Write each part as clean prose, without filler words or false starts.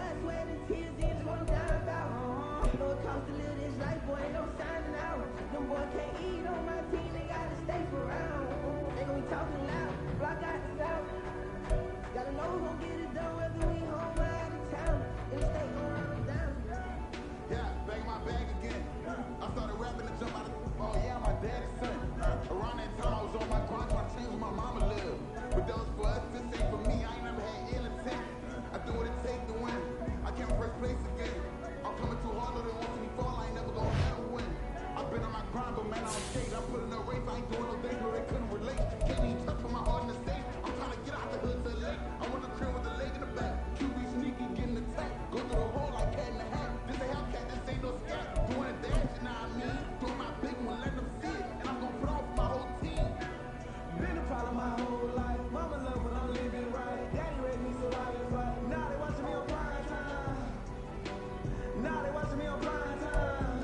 blood, sweat, and tears, it's what I'm down about. Know it costs to live this life, boy, ain't no signing out. Them boys can't eat on my team, they gotta stay for round. They gon' be talking loud, block out the south. Gotta know who gon' get it done, whether we home or out of town. In the state, gon' run them down. Yeah, back in my bag again. I started rapping to jump out of, oh yeah, my daddy's son. Around that time, I was on my grind trying to change where my mama lived. But that was for us, this ain't for me, I ain't never had ill intent. I do what it takes to win. I came first place again. I'm coming too hard, though they want me fall, I ain't never gonna ever win. I've been on my grind, but man, I don't shade. I put in a race, I ain't doing no things where they couldn't relate. Can't even touch for my heart in the state. I'm trying to get out the hood to the lake. I want the crib with the leg in the back. QB sneaky, getting attacked. Go through the hole like cat in the hat. This a Hellcat, this ain't no scat. Doing a dash, you know what I mean? Doing my big one, let them see it. And I'm gonna put on for my whole team. Been a problem my whole life. Mama love when I'm living right. Daddy raised me so I can fight. Now they watching me on prime time. Now they watching me on prime time.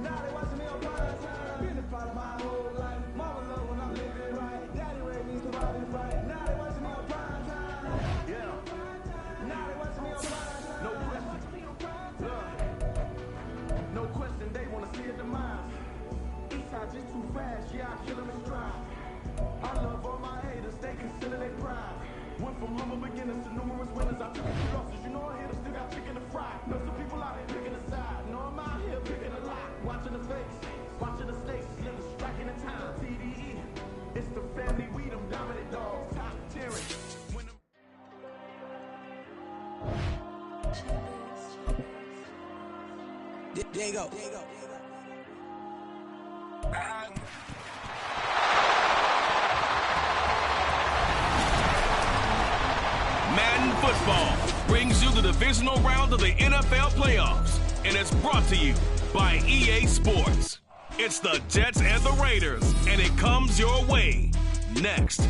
Now they watching me on prime time. Been a problem my whole life. Mama love when I'm living right. Daddy raised me so I can fight. Now they watching me on prime time. Yeah. Now they watching me on prime time. No question. Look. No question, they wanna see a demise. Eastside just too fast, yeah, I kill 'em in stride. I love all my haters, they consider they pride. Went from humble beginners to numerous winners. I took a few losses, you know I hit 'em, still got chicken to fry. Know some people out here picking a side. Know I'm out here picking a lot. Watching the face, watching the stakes, living striking the time. TDE, it's the family, we them dominant dogs, top tiering. There you go. Madden Football brings you the divisional round of the NFL playoffs, and it's brought to you by EA Sports. It's the Jets and the Raiders, and it comes your way next.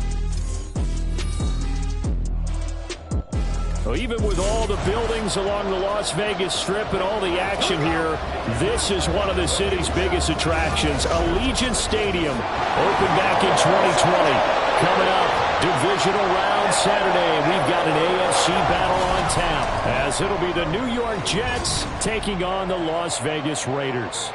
Well, even with all the buildings along the Las Vegas Strip and all the action here, this is one of the city's biggest attractions. Allegiant Stadium opened back in 2020. Coming up, divisional round Saturday. We've got an AFC battle on tap, as it'll be the New York Jets taking on the Las Vegas Raiders.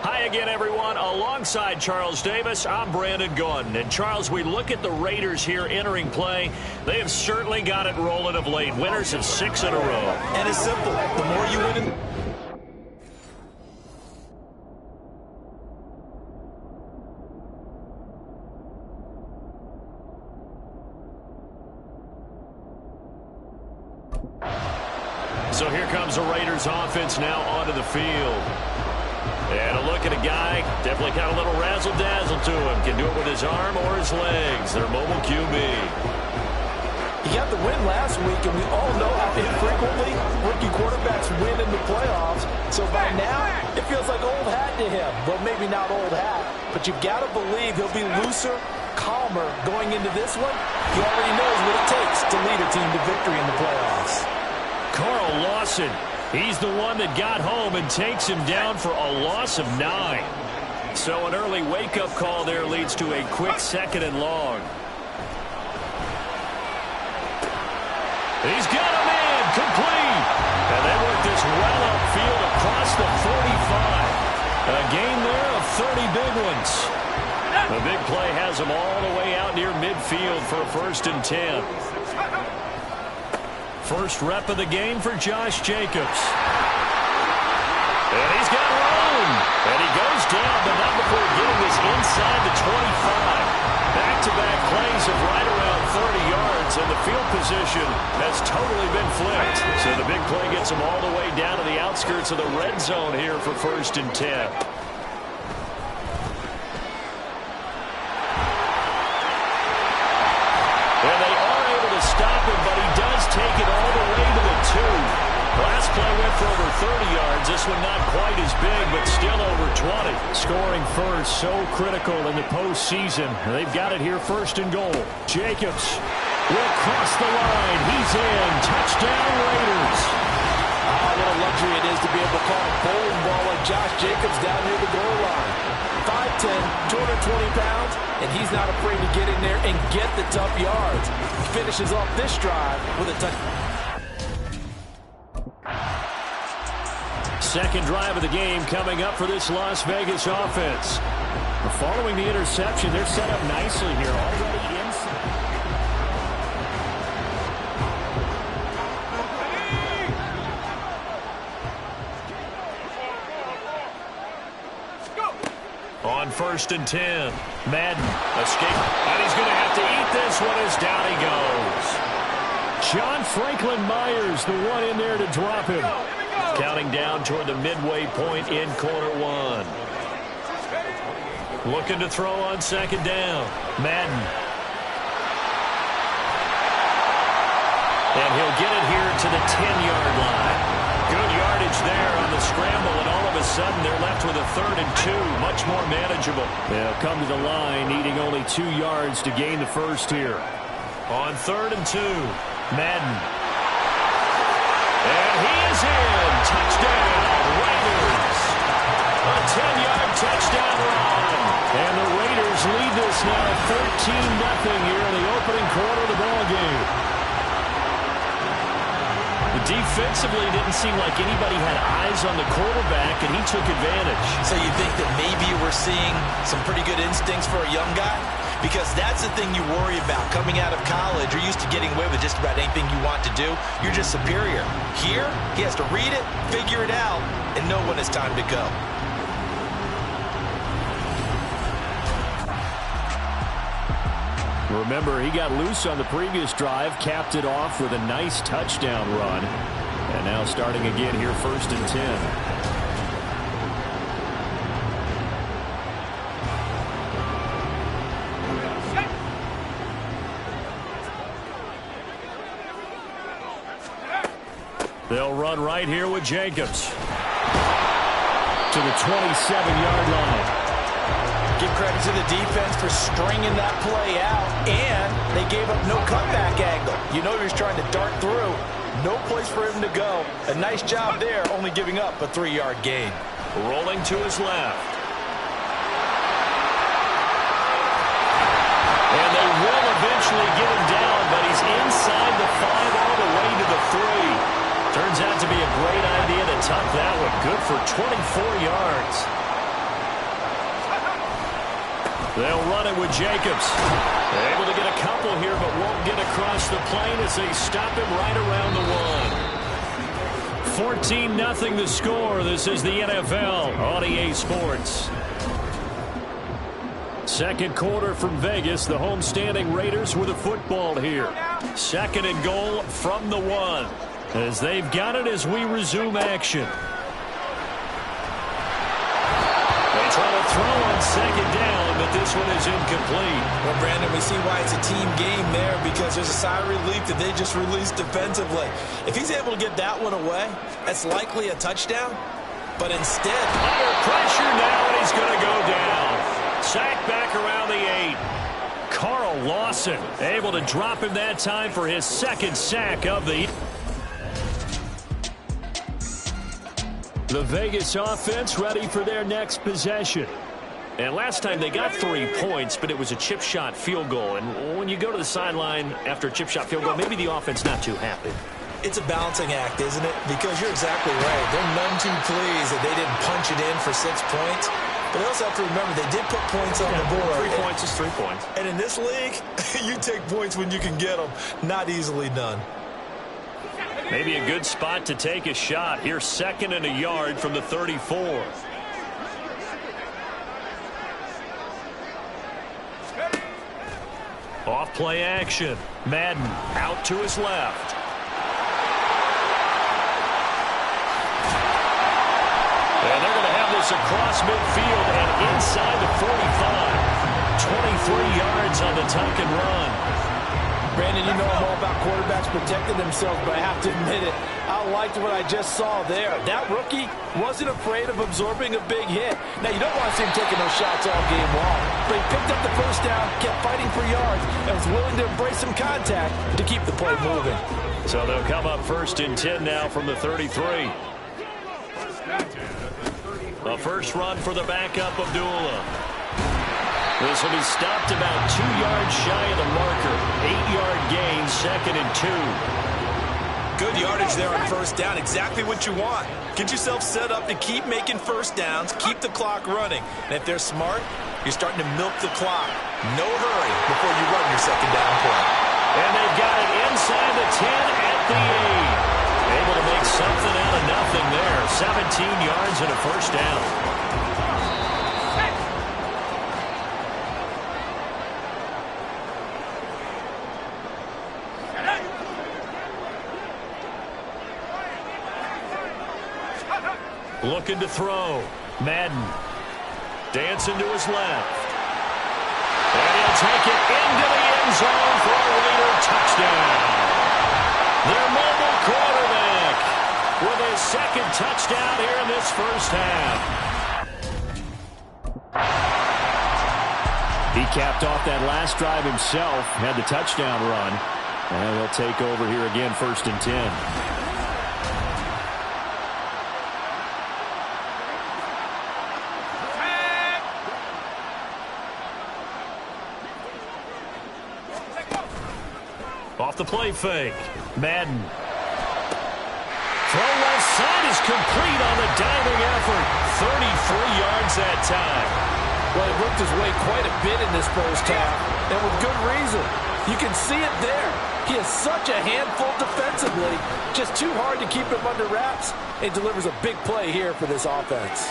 Hi again, everyone. Alongside Charles Davis, I'm Brandon Gordon. And Charles, we look at the Raiders here entering play. They have certainly got it rolling of late. Winners of 6 in a row. And it's simple. The more you win So here comes the Raiders offense now onto the field. And a look at a guy, definitely got a little razzle-dazzle to him. Can do it with his arm or his legs. Their mobile QB. He got the win last week, and we all know how infrequently rookie quarterbacks win in the playoffs. So by now, it feels like old hat to him. Well, maybe not old hat, but you've got to believe he'll be looser, calmer going into this one. He already knows what it takes to lead a team to victory in the playoffs. Carl Lawson. He's the one that got home and takes him down for a loss of 9. So an early wake-up call there leads to a quick 2nd and long. He's got him in, complete. And they work this well upfield across the 45. A gain there of 30 big ones. The big play has him all the way out near midfield for a 1st and 10. First rep of the game for Josh Jacobs. And he's got room. And he goes down, but not before getting this inside the 25. Back-to-back plays of right around 30 yards, and the field position has totally been flipped. So the big play gets him all the way down to the outskirts of the red zone here for 1st and 10. Stop him, but he does take it all the way to the 2. Last play went for over 30 yards. This one not quite as big, but still over 20. Scoring first, so critical in the postseason. They've got it here 1st and goal. Jacobs will cross the line. He's in. Touchdown, Raiders. What a luxury it is to be able to call a bowling ball like Josh Jacobs down near the goal line. 5'10", 220 pounds, and he's not afraid to get in there and get the tough yards. finishes off this drive with a touchdown. Second drive of the game coming up for this Las Vegas offense. Following the interception, they're set up nicely here. Already inside. On 1st and 10, Madden escape, and he's going to have to eat this one as down he goes. John Franklin Myers, the one in there to drop him. Counting down toward the midway point in quarter one. Looking to throw on 2nd down. Madden. And he'll get it here to the 10-yard line. Good yardage there on the scramble, and all of a sudden they're left with a 3rd and 2. Much more manageable. They'll come to the line, needing only 2 yards to gain the first here. On 3rd and 2, Madden. And he is in. Touchdown, Raiders. A 10-yard touchdown run. And the Raiders lead this now 13-0 here in the opening quarter of the ballgame. Defensively, didn't seem like anybody had eyes on the quarterback, and he took advantage. So you think that maybe we're seeing some pretty good instincts for a young guy? Because that's the thing you worry about. Coming out of college, you're used to getting away with just about anything you want to do. You're just superior. Here, he has to read it, figure it out, and know when it's time to go. Remember, he got loose on the previous drive, capped it off with a nice touchdown run. And now starting again here, 1st and 10. They'll run right here with Jacobs to the 27-yard line. Give credit to the defense for stringing that play out, and they gave up no comeback angle. You know he was trying to dart through. No place for him to go. A nice job there, only giving up a 3-yard gain. Rolling to his left. And they will eventually get him down, but he's inside the 5 all the way to the 3. Turns out to be a great idea to tuck that one. Good for 24 yards. They'll run it with Jacobs. Able to get a couple here, but won't get across the plane as they stop him right around the 1. 14-0 the score. This is the NFL on EA Sports. Second quarter from Vegas. The homestanding Raiders with a football here. 2nd and goal from the 1. As they've got it as we resume action. They try to throw on 2nd down, but this one is incomplete. Well, Brandon, we see why it's a team game there, because there's a sigh of relief that they just released defensively. If he's able to get that one away, that's likely a touchdown. But instead, under pressure now, and he's going to go down. Sacked back around the 8. Carl Lawson able to drop him that time for his 2nd sack of the Vegas offense ready for their next possession. And last time they got 3 points, but it was a chip shot field goal. And when you go to the sideline after a chip shot field goal, maybe the offense not too happy. It's a balancing act, isn't it? Because you're exactly right. They're none too pleased that they didn't punch it in for 6 points. But they also have to remember they did put points on the board. 3 points is 3 points. And in this league, you take points when you can get them. Not easily done. Maybe a good spot to take a shot. Here, 2nd and a yard from the 34. Off play action. Madden out to his left. And they're going to have this across midfield and inside the 45. 23 yards on the tuck and run. Brandon, you know I'm all about quarterbacks protecting themselves, but I have to admit it. I liked what I just saw there. That rookie wasn't afraid of absorbing a big hit. Now, you don't want to see him taking those shots all game long, but he picked up the first down, kept fighting for yards, and was willing to embrace some contact to keep the play moving. So they'll come up 1st and 10 now from the 33. A first run for the backup, Abdullah. This will be stopped about 2 yards shy of the marker. 8-yard gain, 2nd and 2. Good yardage there on first down. Exactly what you want. Get yourself set up to keep making first downs, keep the clock running. And if they're smart, you're starting to milk the clock. No hurry before you run your second down play. And they've got it inside the 10 at the 8. Able to make something out of nothing there. 17 yards and a first down. Looking to throw. Madden. Dancing to his left. And he'll take it into the end zone for a Raider touchdown. Their mobile quarterback with his second touchdown here in this first half. He capped off that last drive himself, had the touchdown run. And they'll take over here again, 1st and 10. Off the play fake. Madden. Throw left side is complete on the diving effort. 33 yards that time. Well, he worked his way quite a bit in this first half, and with good reason. You can see it there. He is such a handful defensively. Just too hard to keep him under wraps. It delivers a big play here for this offense.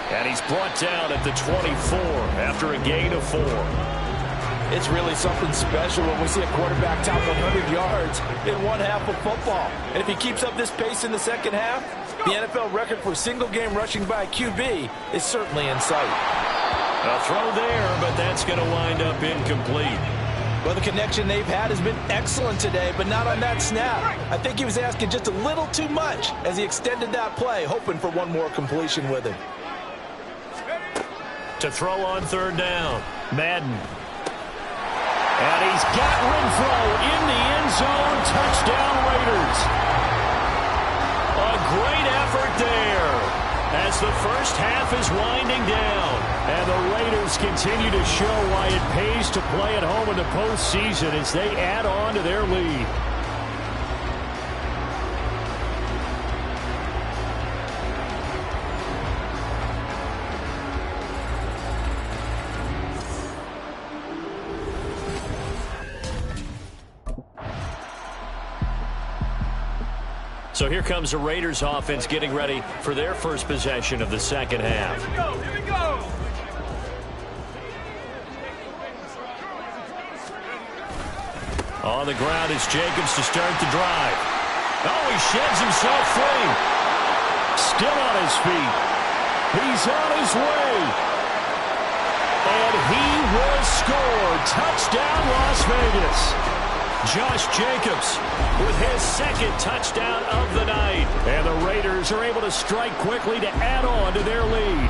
And he's brought down at the 24 after a gain of 4. It's really something special when we see a quarterback top 100 yards in one half of football. And if he keeps up this pace in the second half, the NFL record for single-game rushing by a QB is certainly in sight. A throw there, but that's going to wind up incomplete. Well, the connection they've had has been excellent today, but not on that snap. I think he was asking just a little too much as he extended that play, hoping for one more completion with it. To throw on 3rd down, Madden. And he's got Renfro in the end zone. Touchdown, Raiders. A great effort there as the first half is winding down. And the Raiders continue to show why it pays to play at home in the postseason as they add on to their lead. So here comes the Raiders offense getting ready for their first possession of the second half. Here we go. On the ground is Jacobs to start the drive. Oh, he sheds himself free. Still on his feet. He's on his way. And he will score. Touchdown, Las Vegas. Josh Jacobs with his second touchdown of the night. And the Raiders are able to strike quickly to add on to their lead.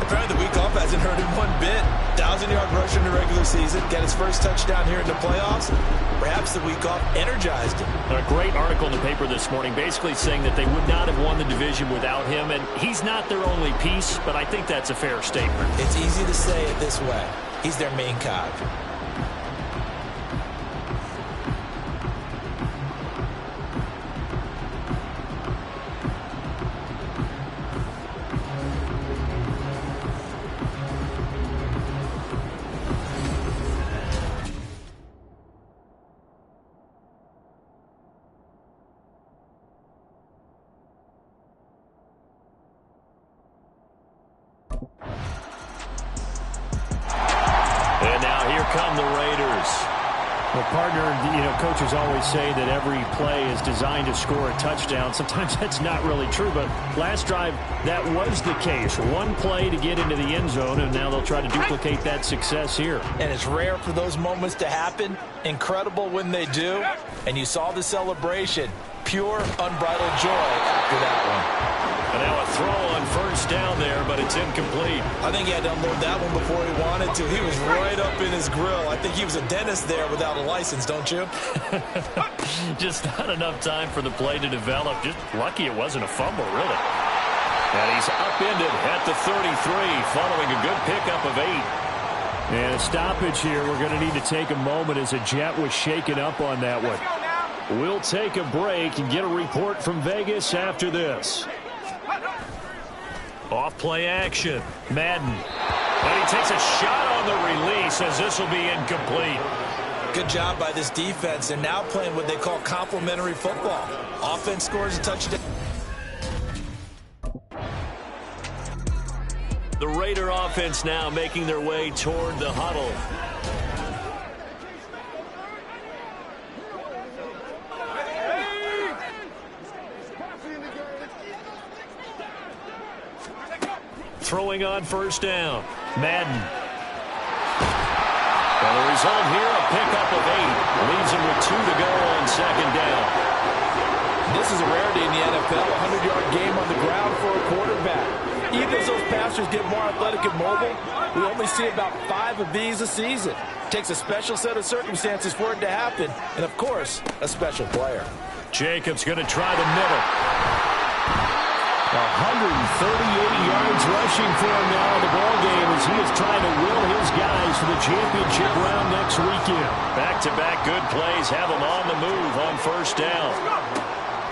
Apparently the week off hasn't hurt him one bit. 1,000-yard rusher in the regular season. Got his first touchdown here in the playoffs. Perhaps the week off energized him. A great article in the paper this morning basically saying that they would not have won the division without him. And he's not their only piece, but I think that's a fair statement. It's easy to say it this way. He's their main cog. And now here come the Raiders. Well, partner, coaches always say that every play is designed to score a touchdown. Sometimes that's not really true, but last drive, that was the case. One play to get into the end zone, and now they'll try to duplicate that success here. And it's rare for those moments to happen. Incredible when they do. And you saw the celebration. Pure, unbridled joy after that one. And now a throw on first down there, but it's incomplete. I think he had to unload that one before he wanted to. He was right up in his grill. I think he was a dentist there without a license, don't you? Just not enough time for the play to develop. Just lucky it wasn't a fumble, really. And he's upended at the 33 following a good pickup of 8. And a stoppage here. We're going to need to take a moment as a Jet was shaken up on that one. We'll take a break and get a report from Vegas after this. Off play action. Madden. And he takes a shot on the release as this will be incomplete. Good job by this defense, and now playing what they call complementary football. Offense scores a touchdown. The Raider offense now making their way toward the huddle. Throwing on first down. Madden. And the result here, a pickup of 8. Leaves him with 2 to go on second down. This is a rarity in the NFL, a 100-yard game on the ground for a quarterback. Even as those passers get more athletic and mobile, we only see about 5 of these a season. It takes a special set of circumstances for it to happen, and of course, a special player. Jacobs going to try the middle. 138 yards rushing for him now in the ballgame as he is trying to will his guys to the championship round next weekend. Back-to-back good plays have him on the move on first down.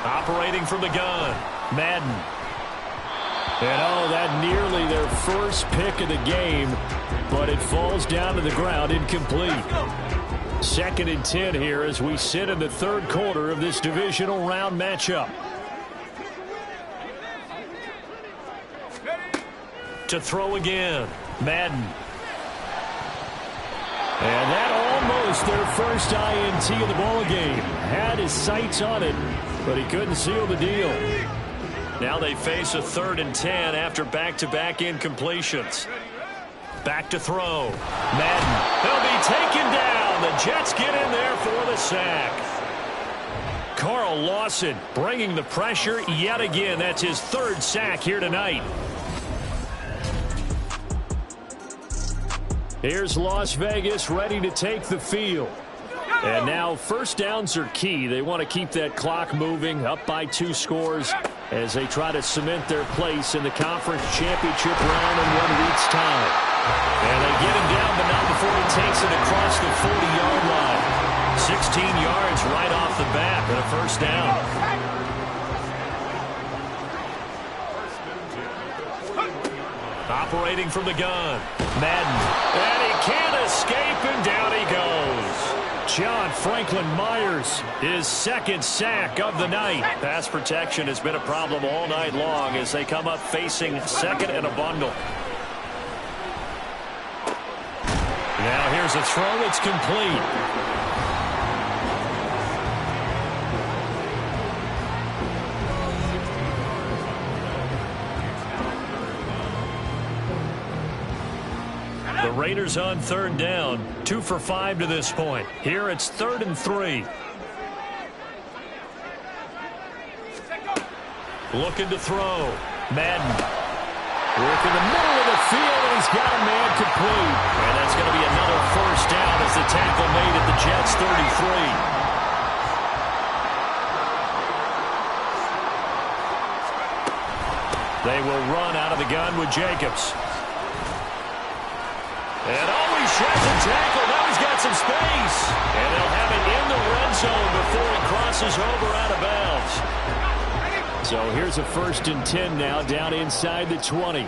Operating from the gun, Madden. And that nearly their first pick of the game, but it falls down to the ground incomplete. 2nd and 10 here as we sit in the third quarter of this divisional round matchup. To throw again, Madden. And that almost their first INT of the ballgame. Had his sights on it, but he couldn't seal the deal. Now they face a 3rd and 10 after back-to-back incompletions. Back to throw. Madden. They'll be taken down. The Jets get in there for the sack. Carl Lawson bringing the pressure yet again. That's his 3rd sack here tonight. Here's Las Vegas ready to take the field. And now first downs are key. They want to keep that clock moving, up by 2 scores as they try to cement their place in the conference championship round in 1 week's time. And they get him down, but not before he takes it across the 40-yard line. 16 yards right off the bat and a first down. Operating from the gun, Madden. And he can't escape, and down he goes. John Franklin Myers, his 2nd sack of the night. Pass protection has been a problem all night long as they come up facing 2nd and a bundle. Now here's a throw that's complete. The Raiders on 3rd down, 2 for 5 to this point. Here it's 3rd and 3. Looking to throw. Madden. Work in the middle of the field, and he's got a man complete. And that's going to be another first down as the tackle made at the Jets' 33. They will run out of the gun with Jacobs. And he shreds a tackle. Now he's got some space. And they'll have it in the red zone before he crosses over out of bounds. So here's a 1st and 10 now down inside the 20.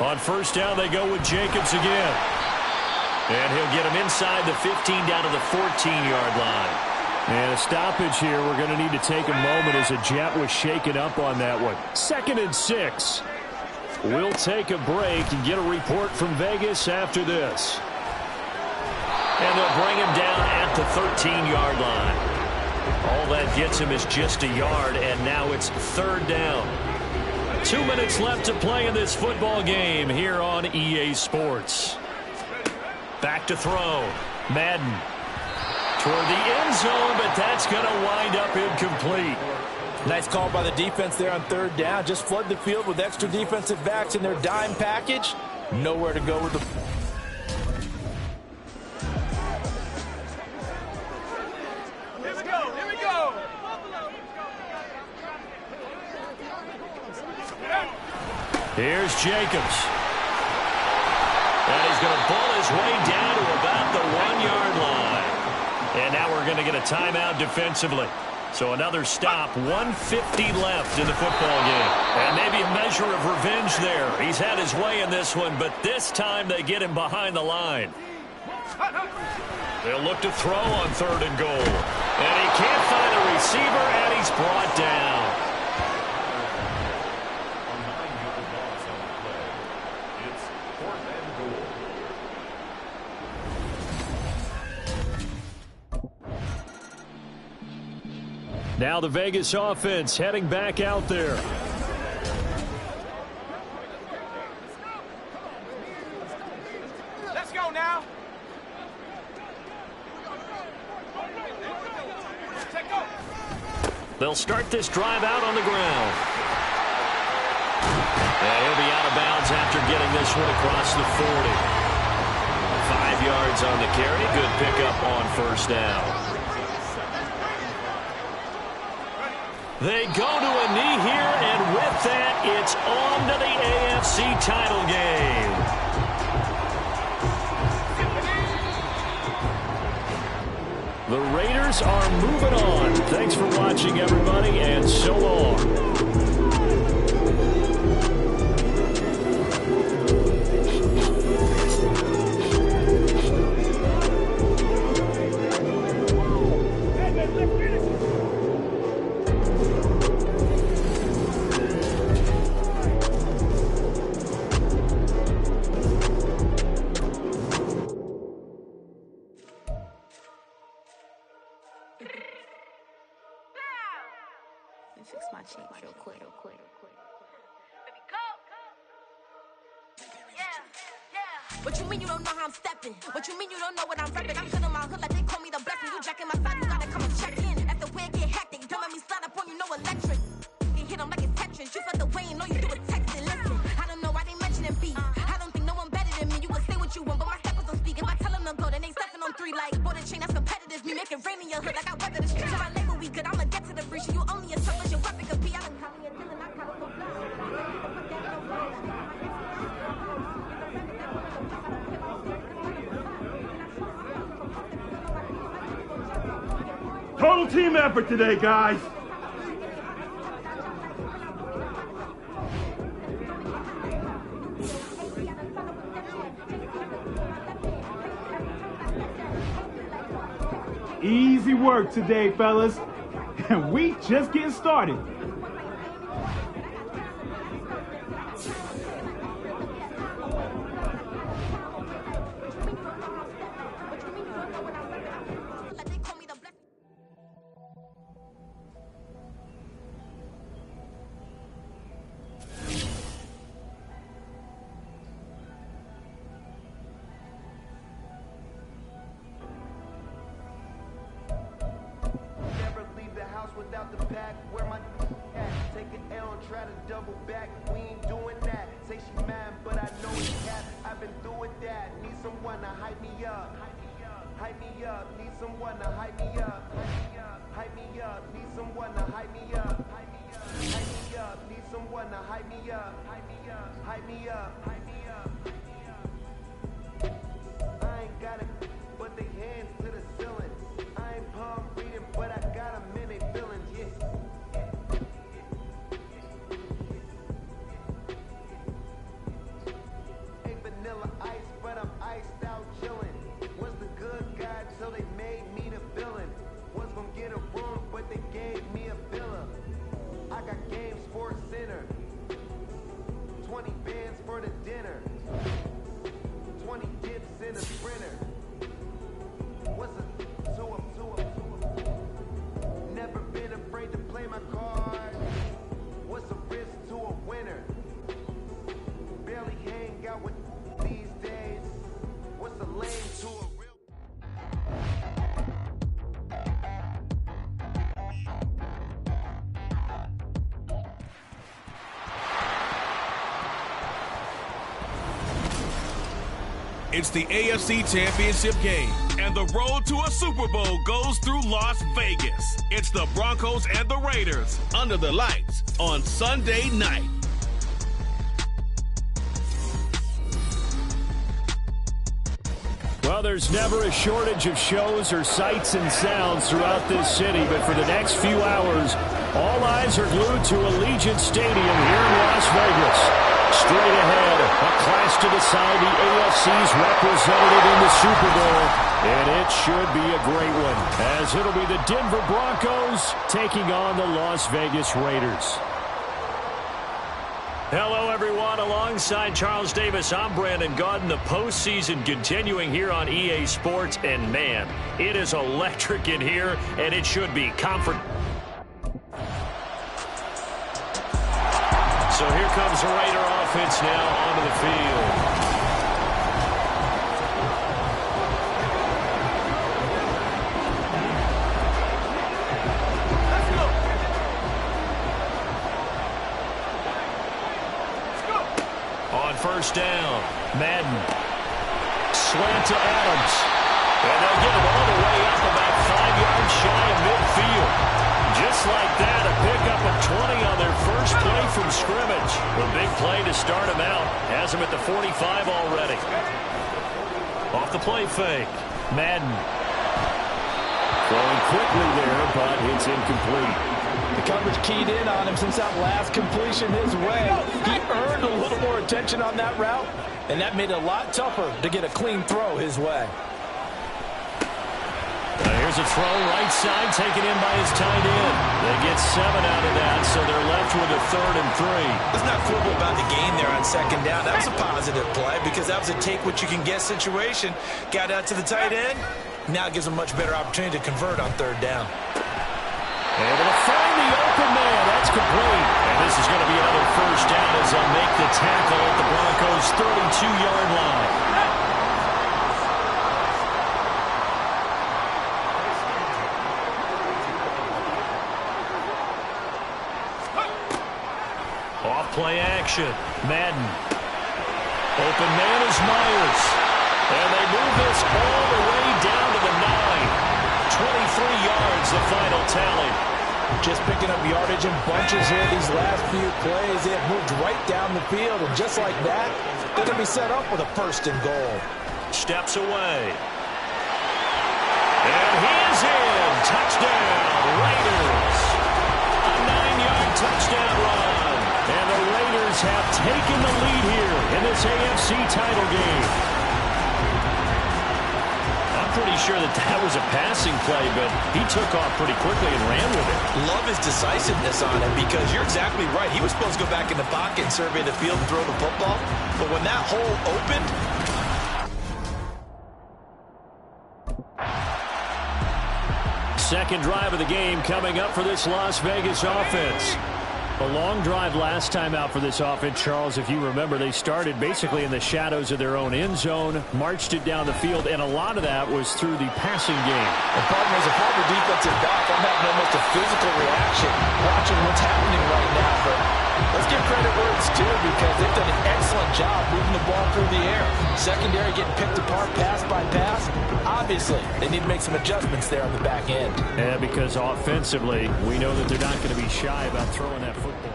On first down, they go with Jacobs again. And he'll get him inside the 15 down to the 14-yard line. And a stoppage here. We're going to need to take a moment as a Jet was shaken up on that one. 2nd and 6. We'll take a break and get a report from Vegas after this. And they'll bring him down at the 13-yard line. All that gets him is just a yard, and now it's 3rd down. 2 minutes left to play in this football game here on EA Sports. Back to throw. Madden. Toward the end zone, but that's going to wind up incomplete. Nice call by the defense there on 3rd down. Just flood the field with extra defensive backs in their dime package. Nowhere to go with the... Here we go. Here we go. Here's Jacobs. And he's going to pull his way down to about the 1-yard line. And now we're going to get a timeout defensively. So another stop, 1:50 left in the football game. And maybe a measure of revenge there. He's had his way in this one, but this time they get him behind the line. They'll look to throw on 3rd and goal. And he can't find a receiver, and he's brought down. Now the Vegas offense heading back out there. Let's go now. They'll start this drive out on the ground. And he'll be out of bounds after getting this one across the 40. 5 yards on the carry. Good pickup on 1st down. They go to a knee here, and with that, it's on to the AFC title game. The Raiders are moving on. Thanks for watching, everybody, and so long. Fix my cheek real quick. Baby, go. Yeah. What you mean you don't know how I'm stepping? What you mean you don't know what I'm repping? I'm good in my hood like they call me the blessing. You jacking my side, you gotta come and check in. After where it get hectic, don't let me slide up on you, no electric. You hit them like it's Tetris. You felt the way and know you do it texting. Listen, I don't know why they mentioning beef. I don't think no one better than me. You can say what you want, but my steppers don't speak. If I tell them to go, then they stepping on 3 like border chain. That's competitive. Me make it rain in your hood like I weather the street. So I label we good. I'ma get to the breach. You only as tough as your weapon could be. I done caught me a deal and I caught him no Total team effort today, guys. Easy work today, fellas. And we just getting started. Without the back, where my at? Take an L and try to double back. We ain't doing that. Say she mad, but I know it's cat. I've been through with that. Need someone to hype me up. Hype me up. Need someone to hype me up. Hype me up. Need someone to hype me up. Hype me up. Need someone to hype me up. Hype me up. Hype me up. Hype me up. I ain't got it, but they hands to the ceiling. I ain't palm reading, but I got a minute feelings, yeah. Ain't vanilla ice, but I'm iced out chillin'. Was the good guy till they made me the villain. Was gonna get a room, but they gave me a villa. I got game Sports Center, 20 bands for the dinner. It's the AFC Championship game, and the road to a Super Bowl goes through Las Vegas. It's the Broncos and the Raiders under the lights on Sunday night. Well, there's never a shortage of shows or sights and sounds throughout this city, but for the next few hours, all eyes are glued to Allegiant Stadium here in Las Vegas. Straight ahead, a clash to decide the AFC's representative in the Super Bowl, and it should be a great one, as it'll be the Denver Broncos taking on the Las Vegas Raiders. Hello, everyone. Alongside Charles Davis, I'm Brandon Gaudin. The postseason continuing here on EA Sports, and man, it is electric in here, and it should be comfort. So here comes the Raider offense now onto the field. On first down, Madden. Slant to Adams. And they'll get it all the way up about 5 yards shy of midfield. Just like that, a pickup of 20 on their first play from scrimmage. A big play to start him out. Has him at the 45 already. Off the play fake, Madden. Throwing quickly there, but it's incomplete. The coverage keyed in on him since that last completion his way. He earned a little more attention on that route, and that made it a lot tougher to get a clean throw his way. Here's a throw right side taken in by his tight end. They get 7 out of that, so they're left with a 3rd and 3. Let's not quibble about the gain there on second down. That was a positive play because that was a take-what-you-can-get situation. Got out to the tight end. Now it gives them a much better opportunity to convert on 3rd down. Able to find the open man. That's complete. And this is going to be another first down as they'll make the tackle at the Broncos' 32-yard line. Play action. Madden. Open man is Myers. And they move this all the way down to the 9. 23 yards, the final tally. Just picking up yardage in bunches here these last few plays. They have moved right down the field, and just like that, they're going to be set up with a 1st and goal. Steps away. And he is in. Touchdown, Raiders. A 9-yard touchdown run. And the Raiders have taken the lead here in this AFC title game. I'm pretty sure that was a passing play, but he took off pretty quickly and ran with it. Love his decisiveness on it because you're exactly right. He was supposed to go back in the pocket and survey the field and throw the football. But when that hole opened, second drive of the game coming up for this Las Vegas offense. A long drive last time out for this offense, Charles. If you remember, they started basically in the shadows of their own end zone, marched it down the field, and a lot of that was through the passing game. And partner, as a former defensive back, I'm having almost a physical reaction watching what's happening right now. But let's give credit where it's due because they've done an excellent job moving the ball through the air. Secondary getting picked apart pass by pass. Obviously, they need to make some adjustments there on the back end. Yeah, because offensively, we know that they're not going to be shy about throwing that football.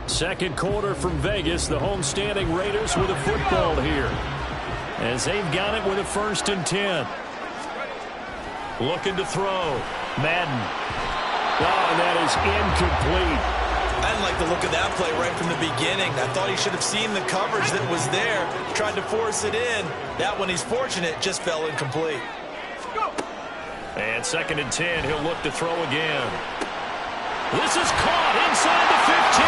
Second quarter from Vegas, the homestanding Raiders with a football here, as they've got it with a 1st and 10. Looking to throw. Madden. Oh, and that is incomplete. I didn't like the look of that play right from the beginning. I thought he should have seen the coverage that was there, tried to force it in. That one, he's fortunate, just fell incomplete. And 2nd and 10, he'll look to throw again. This is caught inside the 15.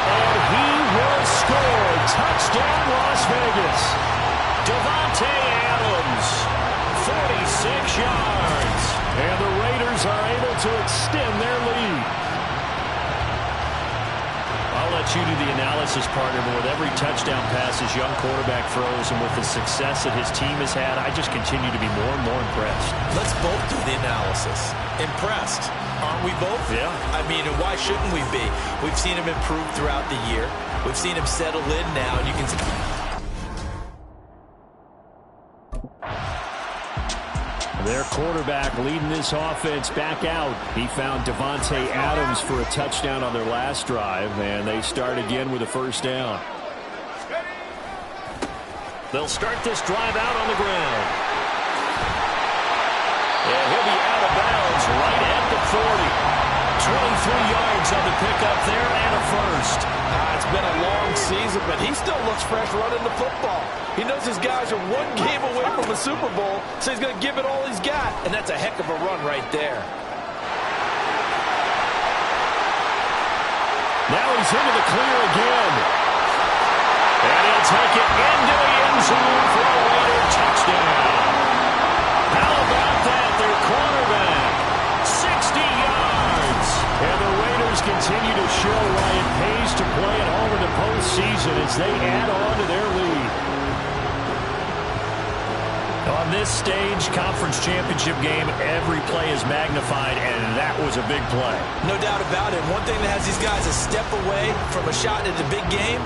And he will score. Touchdown, Las Vegas. Devontae Adams, 46 yards. And the Raiders are able to extend their lead. I'll let you do the analysis, partner, but with every touchdown pass his young quarterback throws and with the success that his team has had, I just continue to be more and more impressed. Let's both do the analysis. Impressed. Aren't we both? Yeah. I mean, why shouldn't we be? We've seen him improve throughout the year. We've seen him settle in now, and you can Their quarterback leading this offense back out. He found Devontae Adams for a touchdown on their last drive, and they start again with a first down. They'll start this drive out on the ground. And he'll be out of bounds right at the 40. 23 yards on the pickup there and a first. It's been a long season, but he still looks fresh running the football. He knows his guys are one game away from a Super Bowl, so he's going to give it all he's got. And that's a heck of a run right there. Now he's into the clear again. And he'll take it into the end zone for a Raider touchdown. How about that? Their quarterback, 60 yards. And the Raiders continue to show why it pays to play at home in the postseason as they add on to their lead. On this stage, conference championship game, every play is magnified, and that was a big play. No doubt about it. One thing that has these guys a step away from a shot at the big game,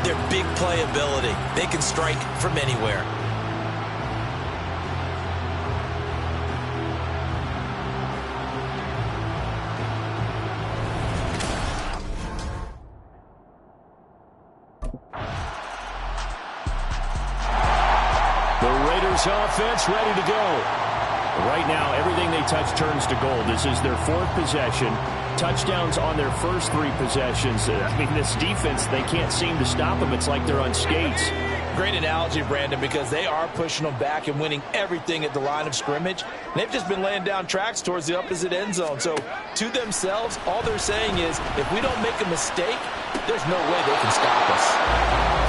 their big play ability. They can strike from anywhere. Offense ready to go. Right now, everything they touch turns to gold. This is their fourth possession. Touchdowns on their first three possessions. I mean, this defense, they can't seem to stop them. It's like they're on skates. Great analogy, Brandon, because they are pushing them back and winning everything at the line of scrimmage. They've just been laying down tracks towards the opposite end zone. So, to themselves, all they're saying is, if we don't make a mistake, there's no way they can stop us.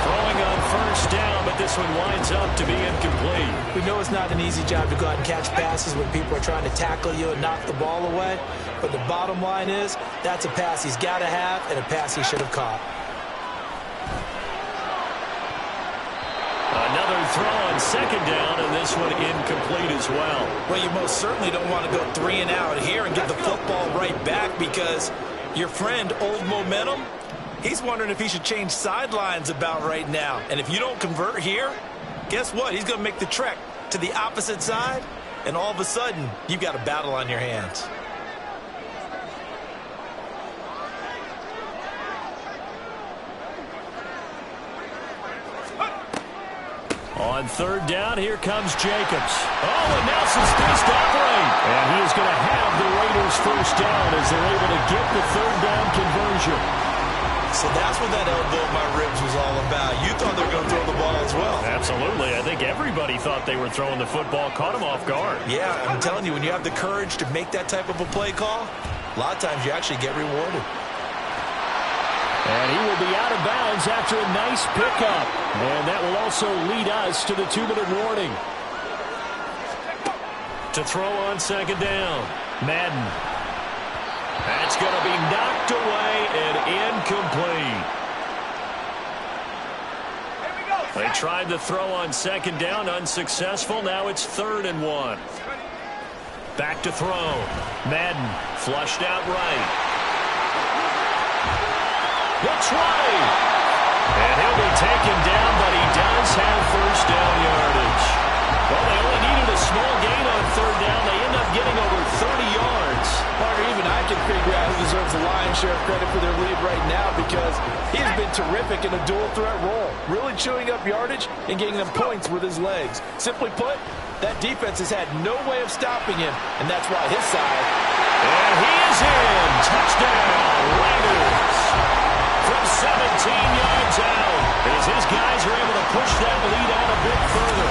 Throwing on first down, but this one winds up to be incomplete. We know it's not an easy job to go out and catch passes when people are trying to tackle you and knock the ball away. But the bottom line is, that's a pass he's got to have and a pass he should have caught. Another throw on second down, and this one incomplete as well. Well, you most certainly don't want to go 3 and out here and get the football right back because your friend, Old Momentum, he's wondering if he should change sidelines about right now. And if you don't convert here, guess what? He's going to make the trek to the opposite side, and all of a sudden, you've got a battle on your hands. On third down, here comes Jacobs. Oh, and Nelson's spaced out right. And he is going to have the Raiders first down as they're able to get the third down conversion. So that's what that elbow in my ribs was all about. You thought they were going to throw the ball as well. Absolutely. I think everybody thought they were throwing the football, caught him off guard. Yeah, I'm telling you, when you have the courage to make that type of a play call, a lot of times you actually get rewarded. And he will be out of bounds after a nice pickup. And that will also lead us to the 2-minute warning. To throw on second down, Madden. That's going to be knocked away and incomplete. They tried to throw on second down, unsuccessful. Now it's 3rd and 1. Back to throw. Madden flushed out right. Looks right. And he'll be taken down, but he does have first down yardage. Well, they only needed a small gain on third down. They end up getting over 30 yards. Parker, even I can figure out who deserves the lion's share of credit for their lead right now because he's been terrific in a dual threat role, really chewing up yardage and getting them points with his legs. Simply put, that defense has had no way of stopping him, and that's why his side. And he is in. Touchdown, Raiders. From 17 yards out, as his guys are able to push that lead out a bit further.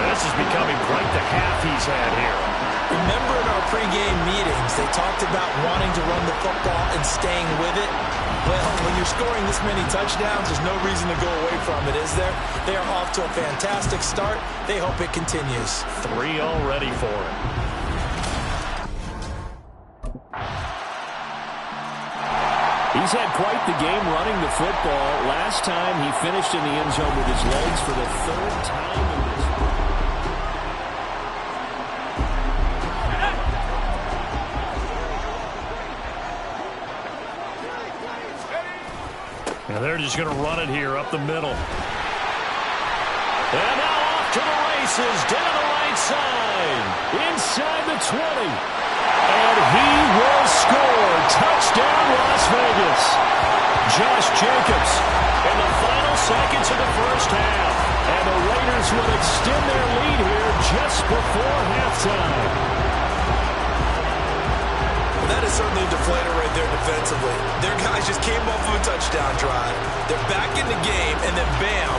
This is becoming quite the half he's had here. Remember in our pregame meetings, they talked about wanting to run the football and staying with it. Well, when you're scoring this many touchdowns, there's no reason to go away from it, is there? They are off to a fantastic start. They hope it continues. 3 already for him. He's had quite the game running the football. Last time he finished in the end zone with his legs for the 3rd time in this. And they're just going to run it here up the middle. And now off to the races down the right right side, inside the 20. And he will score. Touchdown, Las Vegas. Josh Jacobs in the final seconds of the first half. And the Raiders will extend their lead here just before halftime. That is certainly a deflator right there defensively. Their guys just came off of a touchdown drive. They're back in the game, and then bam,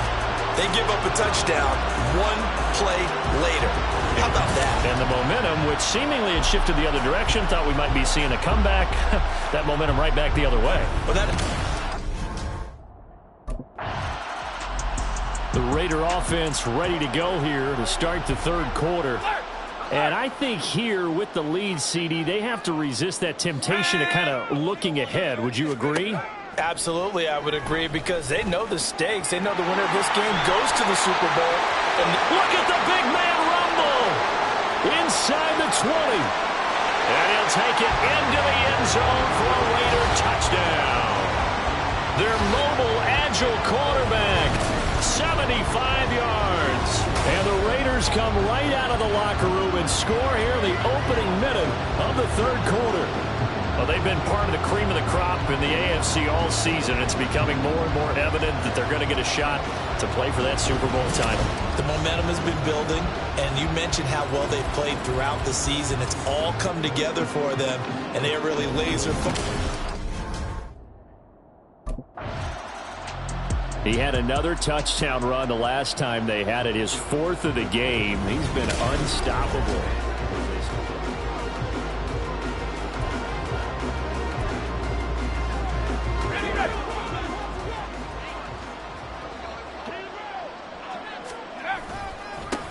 they give up a touchdown one play later. How about that? And the momentum, which seemingly had shifted the other direction, thought we might be seeing a comeback. That momentum right back the other way. Well, the Raider offense ready to go here to start the third quarter. And I think here with the lead, CD, they have to resist that temptation of kind of looking ahead. Would you agree? Absolutely, I would agree, because they know the stakes. They know the winner of this game goes to the Super Bowl. And look at the big man rumble inside the 20. And he'll take it into the end zone for a Raider touchdown. Their mobile, agile quarterback, 75 yards. And the Raiders come right out of the locker room and score here in the opening minute of the third quarter. Well, they've been part of the cream of the crop in the AFC all season. It's becoming more and more evident that they're going to get a shot to play for that Super Bowl title. The momentum has been building, and you mentioned how well they've played throughout the season. It's all come together for them, and they are really laser focused. He had another touchdown run the last time they had it, his fourth of the game. He's been unstoppable.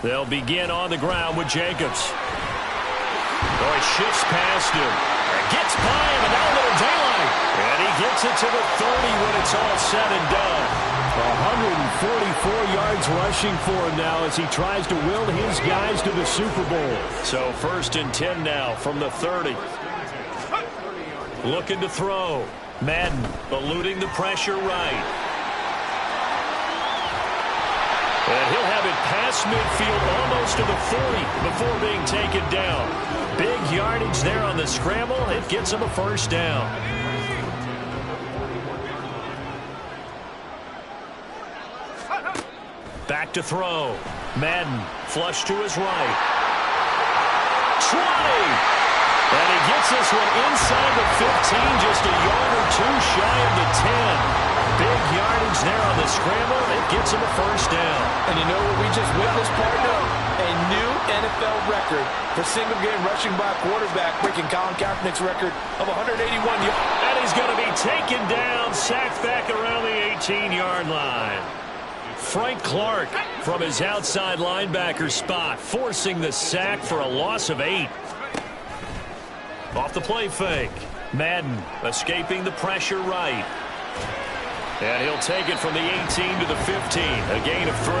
They'll begin on the ground with Jacobs. Oh, he shifts past him. Gets by him, and now a little daylight. And he gets it to the 30 when it's all said and done. 144 yards rushing for him now as he tries to will his guys to the Super Bowl. So 1st and 10 now from the 30. Looking to throw. Madden eluding the pressure right. And he'll have it past midfield almost to the 40 before being taken down. Big yardage there on the scramble. It gets him a first down. Back to throw. Madden flush to his right. 20! And he gets this one inside the 15, just a yard or two shy of the 10. Big yardage there on the scramble. It gets him a first down. And you know what we just witnessed, partner? A new NFL record for single-game rushing by a quarterback, breaking Colin Kaepernick's record of 181 yards. And he's going to be taken down, sacked back around the 18-yard line. Frank Clark from his outside linebacker spot, forcing the sack for a loss of 8. Off the play fake. Madden escaping the pressure right. And he'll take it from the 18 to the 15, a gain of 3.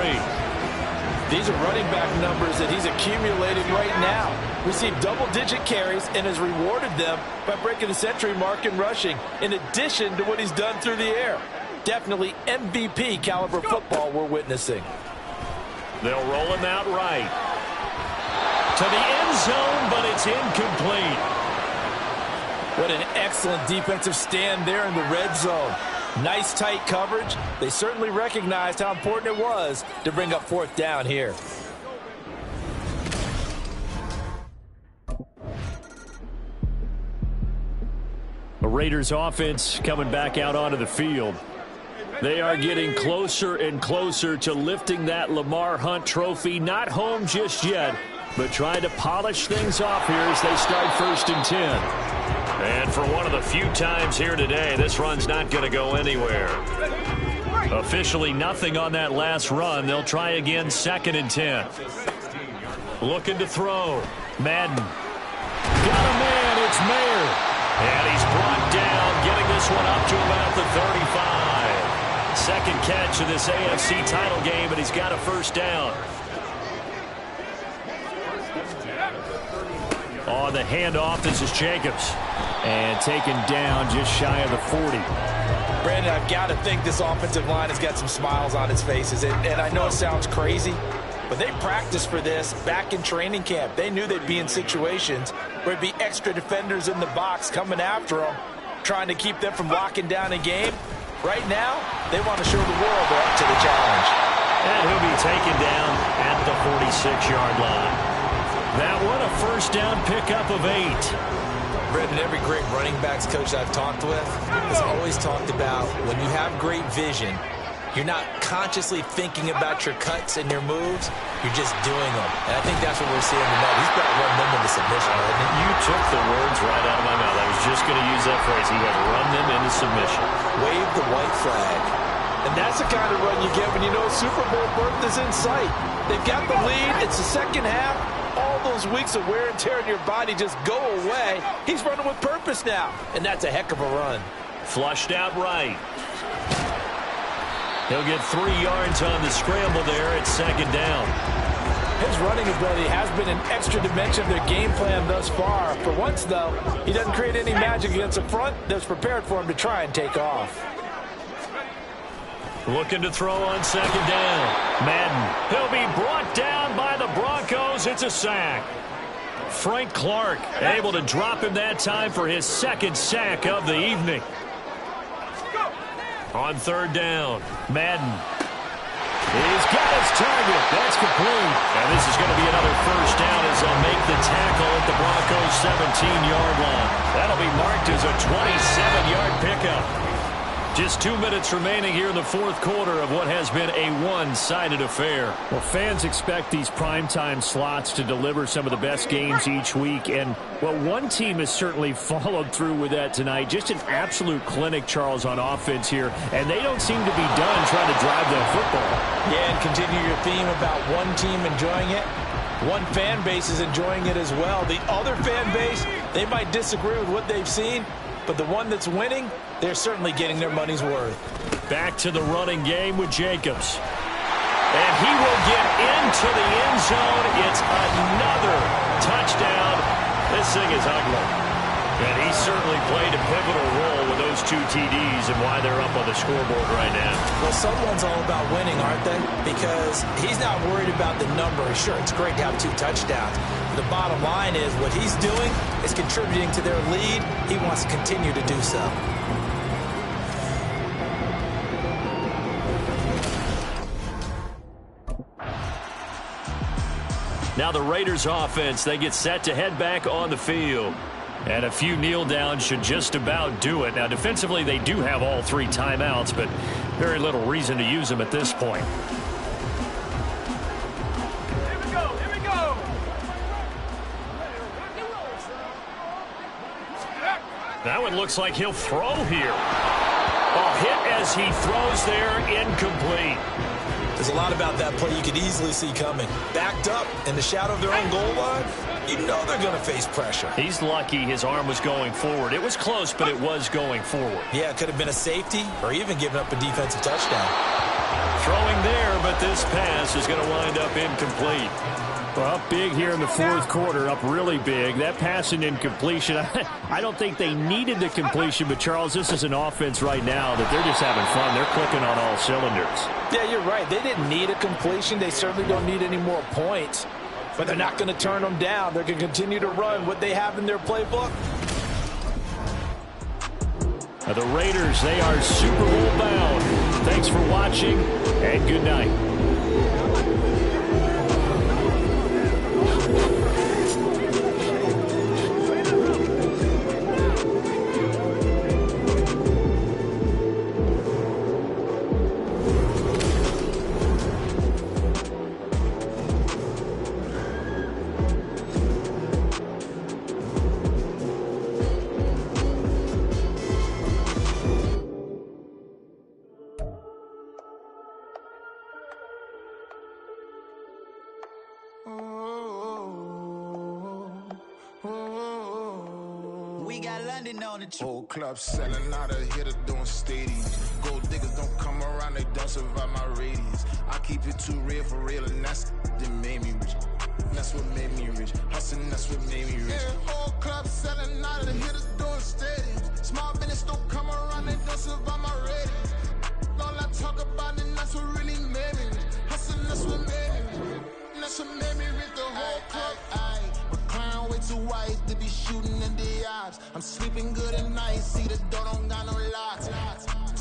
These are running back numbers that he's accumulating right now. Received double-digit carries and has rewarded them by breaking the century mark in rushing, in addition to what he's done through the air. Definitely MVP caliber football we're witnessing. They'll roll him out right. To the end zone, but it's incomplete. What an excellent defensive stand there in the red zone. Nice tight coverage. They certainly recognized how important it was to bring up 4th down here. The Raiders offense coming back out onto the field. They are getting closer and closer to lifting that Lamar Hunt trophy. Not home just yet, but trying to polish things off here as they start 1st and 10. And for one of the few times here today, this run's not going to go anywhere. Officially nothing on that last run. They'll try again 2nd and 10. Looking to throw. Madden. Got a man. It's Mayer. And he's brought down, getting this one up to about the 35. Second catch of this AFC title game, and he's got a first down. On the handoff, this is Jacobs. And taken down just shy of the 40. Brandon, I've got to think this offensive line has got some smiles on its faces. And I know it sounds crazy, But they practiced for this back in training camp. They knew they'd be in situations where there'd be extra defenders in the box coming after them, trying to keep them from locking down a game. Right now, they want to show the world they're up to the challenge. And he'll be taken down at the 46-yard line. That one, a first down pickup of 8. Brendan, every great running backs coach I've talked with has always talked about when you have great vision, you're not consciously thinking about your cuts and your moves, you're just doing them. And I think that's what we're seeing tonight. He's got to run them into submission, hasn't he? You took the words right out of my mouth. I was just going to use that phrase. He has run them into submission. Wave the white flag. And that's the kind of run you get when you know Super Bowl berth is in sight. They've got the lead. It's the second half. All those weeks of wear and tear in your body just go away. He's running with purpose now, and that's a heck of a run. Flushed out right. He'll get 3 yards on the scramble there at second down. His running ability has been an extra dimension of their game plan thus far. For once, though, he doesn't create any magic against the front that's prepared for him to try and take off. Looking to throw on second down. Madden. He'll be brought down by the Broncos. It's a sack. Frank Clark able to drop him that time for his second sack of the evening. On third down, Madden. He's got his target. That's complete. And this is going to be another first down as they'll make the tackle at the Broncos' 17-yard line. That'll be marked as a 27-yard pickup. Just 2 minutes remaining here in the fourth quarter of what has been a one-sided affair. Well, fans expect these primetime slots to deliver some of the best games each week. And, well, one team has certainly followed through with that tonight. Just an absolute clinic, Charles, on offense here. And they don't seem to be done trying to drive that football. Yeah, and continue your theme about one team enjoying it. One fan base is enjoying it as well. The other fan base, they might disagree with what they've seen, but the one that's winning, they're certainly getting their money's worth. Back to the running game with Jacobs. And he will get into the end zone. It's another touchdown. This thing is ugly. And he certainly played a pivotal role with those 2 TDs and why they're up on the scoreboard right now. Well, someone's all about winning, aren't they? Because he's not worried about the number. Sure, it's great to have 2 touchdowns. The bottom line is what he's doing is contributing to their lead. He wants to continue to do so. Now the Raiders offense, they get set to head back on the field. And a few kneel downs should just about do it. Now defensively they do have all 3 timeouts, but very little reason to use them at this point. Here we go, here we go. That one looks like he'll throw here. Oh, hit as he throws there, incomplete. There's a lot about that play you could easily see coming. Backed up in the shadow of their own goal line, you know they're going to face pressure. He's lucky his arm was going forward. It was close, but it was going forward. Yeah, it could have been a safety or even given up a defensive touchdown. Throwing there, but this pass is going to wind up incomplete. Well, up big here in the fourth quarter, up really big. That pass and incompletion, I don't think they needed the completion, but Charles, this is an offense right now that they're just having fun. They're clicking on all cylinders. Yeah, you're right. They didn't need a completion. They certainly don't need any more points, but they're not going to turn them down. They're going to continue to run what they have in their playbook. Now the Raiders, they are Super Bowl bound. Thanks for watching, and good night. Whole club selling out of hitter doing stadiums. Gold diggers don't come around, they don't survive my radius. I keep it too real for real, and that's that made me rich. That's what made me rich. Hustling, that's what made me rich. Yeah, whole club selling out of the hitters doing stadiums. Small business don't come around, they don't survive my radius. All I talk about, and that's what really made me rich. Hustling, that's what made me rich. rocks. I'm sleeping good at night, see the door don't got no locks.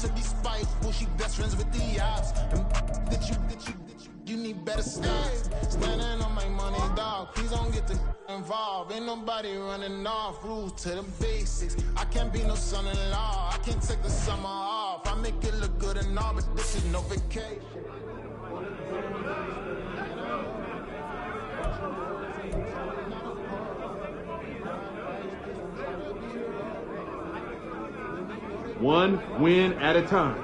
Took these spiteful, she best friends with the ops. And you need better stocks. Standing on my money, dog. Please don't get involved. Ain't nobody running off. Rules to the basics. I can't be no son-in-law. I can't take the summer off. I make it look good and all, but this is no vacation. One win at a time.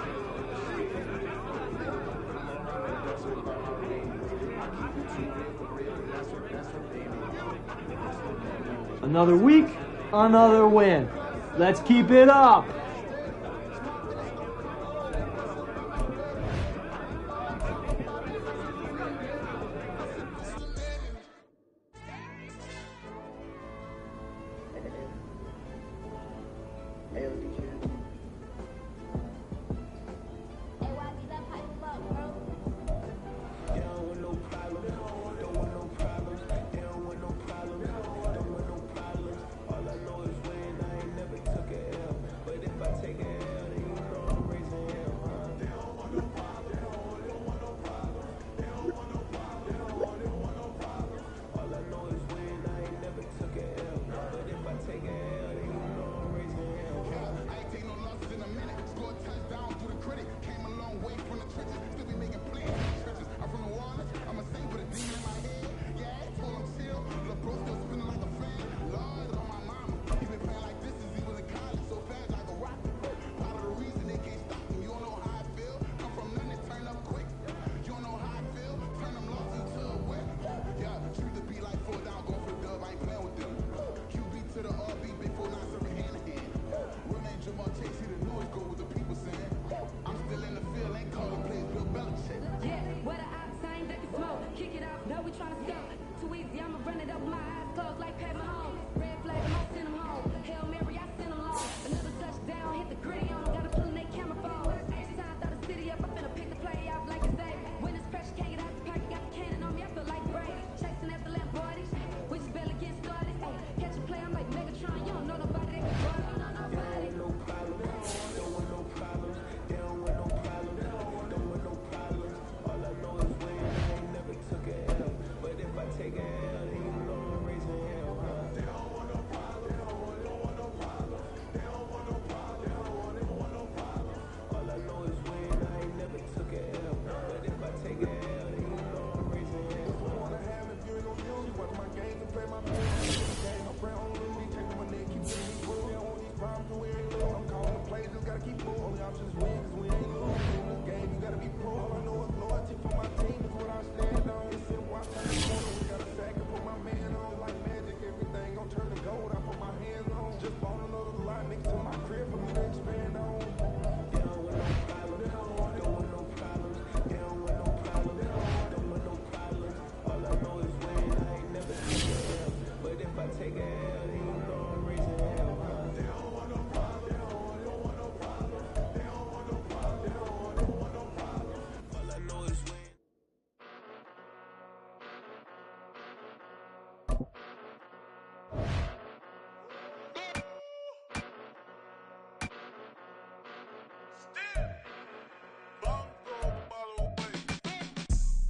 Another week, another win. Let's keep it up.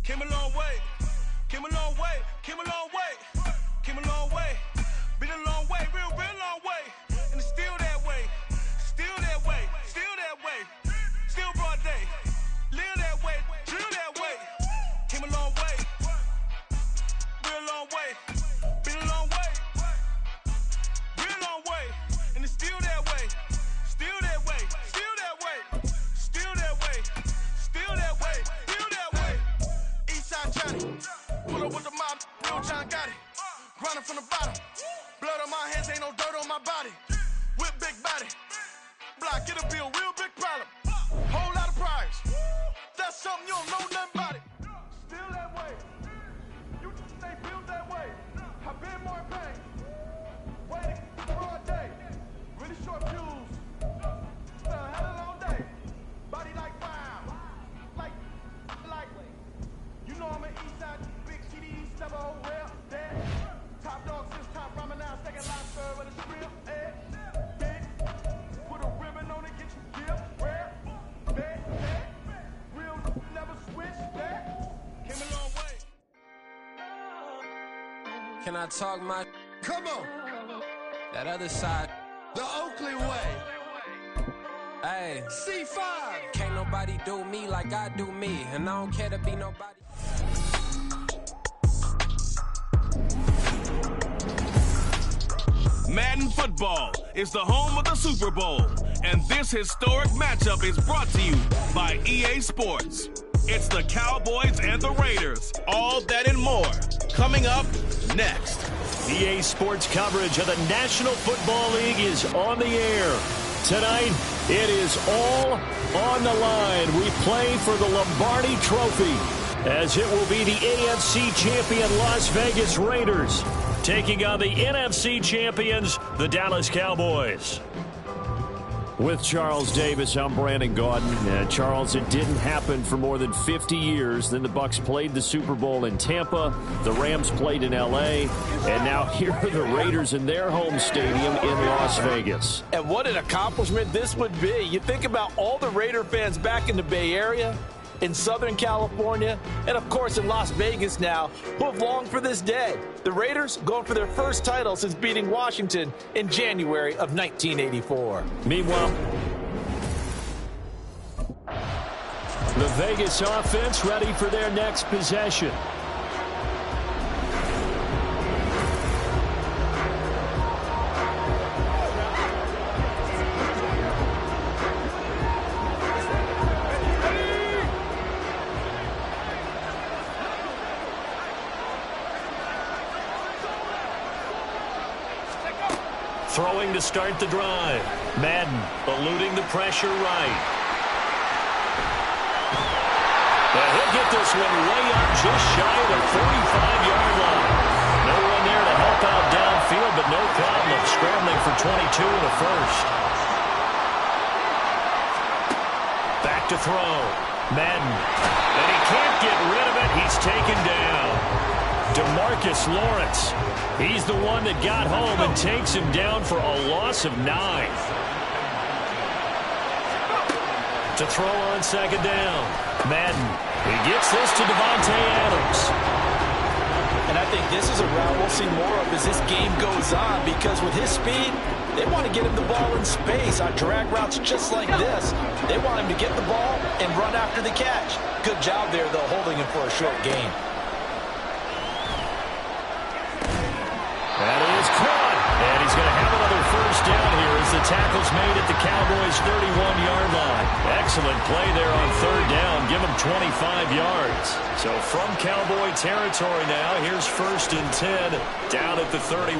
Came a long way, came a long way, came a long way, came a long way, been a long way, real long way, and it's still that way, still that way, still that way, still broad day, live that way, drill that way, came a long way, real long way, been a long way, real long way, and it's still that way, still that way, still that way, still that way, still that way, still that way. Eastside Johnny, pull up with the mob, real John got it. Grinding from the bottom, blood on my hands, ain't no dirt on my body. Whip big body, block, get a bill, real big problem. Whole lot of prize, that's something you don't know nothing about it. Still that way. You stay built that way. I've been more in pain. Waiting for a day. Really short fuse. Had a long day. Body like wow. Like. You know I'm an Eastside big TDs, never hold real. Dead. Top dog since top ramen now, second lobster with a shrimp. Can I talk my? Come on. That other side. The Oakley way. Hey. C5. Can't nobody do me like I do me. And I don't care to be nobody. Madden Football is the home of the Super Bowl, and this historic matchup is brought to you by EA Sports. It's the Cowboys and the Raiders, all that and more, coming up next. EA Sports coverage of the National Football League is on the air. Tonight, it is all on the line. We play for the Lombardi Trophy, as it will be the AFC champion Las Vegas Raiders taking on the NFC champions, the Dallas Cowboys. With Charles Davis, I'm Brandon Gaudin. Charles, it didn't happen for more than 50 years. Then the Bucs played the Super Bowl in Tampa. The Rams played in L.A. And now here are the Raiders in their home stadium in Las Vegas. And what an accomplishment this would be. You think about all the Raider fans back in the Bay Area, in Southern California, and of course in Las Vegas now, who have longed for this day. The Raiders going for their first title since beating Washington in January of 1984. Meanwhile, the Vegas offense ready for their next possession. Throwing to start the drive. Madden eluding the pressure right. And he'll get this one way up just shy of the 45-yard line. No one there to help out downfield, but no problem scrambling for 22 in the first. Back to throw. Madden. And he can't get rid of it. He's taken down. DeMarcus Lawrence. He's the one that got home and takes him down for a loss of 9. To throw on second down. Madden. He gets this to Davante Adams. And I think this is a route we'll see more of as this game goes on, because with his speed, they want to get him the ball in space on drag routes just like this. They want him to get the ball and run after the catch. Good job there, though, holding him for a short gain. That is caught. And he's going to have another first down here as the tackle's made at the Cowboys' 31-yard line. Excellent play there on third down. Give him 25 yards. So from Cowboy territory now, here's 1st and 10 down at the 31.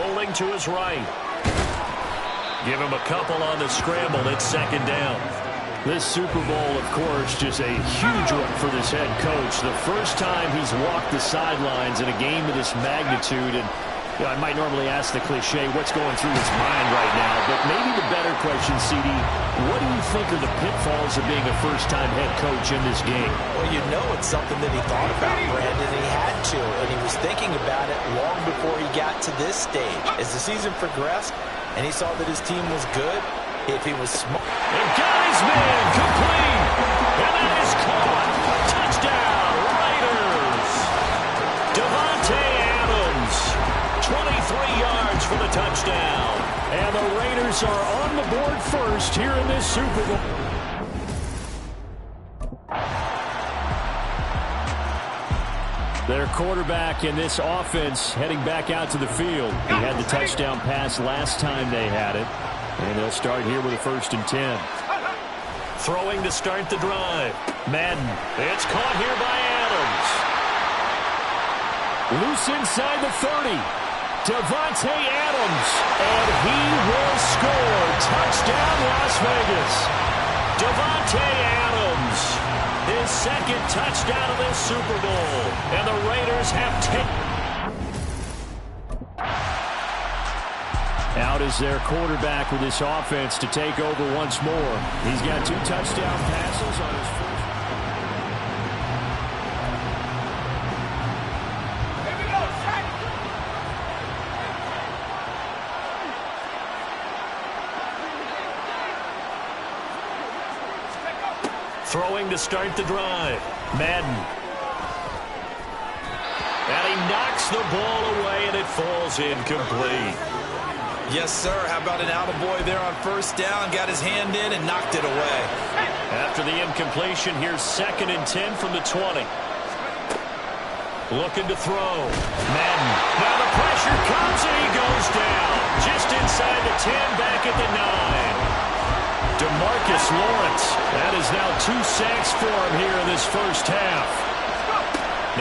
Rolling to his right. Give him a couple on the scramble. It's second down. This Super Bowl, of course, just a huge one for this head coach. The first time he's walked the sidelines in a game of this magnitude. And you know, I might normally ask the cliche, what's going through his mind right now? But maybe the better question, CD, what do you think are the pitfalls of being a first-time head coach in this game? Well, you know it's something that he thought about, Brandon. He had to, and he was thinking about it long before he got to this stage. As the season progressed and he saw that his team was good, if he was smart. And got his man complete. And that is caught. Touchdown, Raiders. Davante Adams, 23 yards for the touchdown. And the Raiders are on the board first here in this Super Bowl. Their quarterback in this offense heading back out to the field. He had the touchdown pass last time they had it. And they'll start here with a 1st and 10. Throwing to start the drive. Madden. It's caught here by Adams. Loose inside the 30. Davante Adams. And he will score. Touchdown, Las Vegas. Davante Adams. His second touchdown of this Super Bowl. And the Raiders have taken. Out is their quarterback with this offense to take over once more. He's got 2 touchdown passes on his first. Throwing to start the drive. Madden. And he knocks the ball away, and it falls incomplete. Yes, sir. How about an attaboy there on first down? Got his hand in and knocked it away. After the incompletion, here's 2nd and 10 from the 20. Looking to throw. Madden. Now the pressure comes, and he goes down. Just inside the 10, back at the 9. DeMarcus Lawrence. That is now 2 sacks for him here in this first half.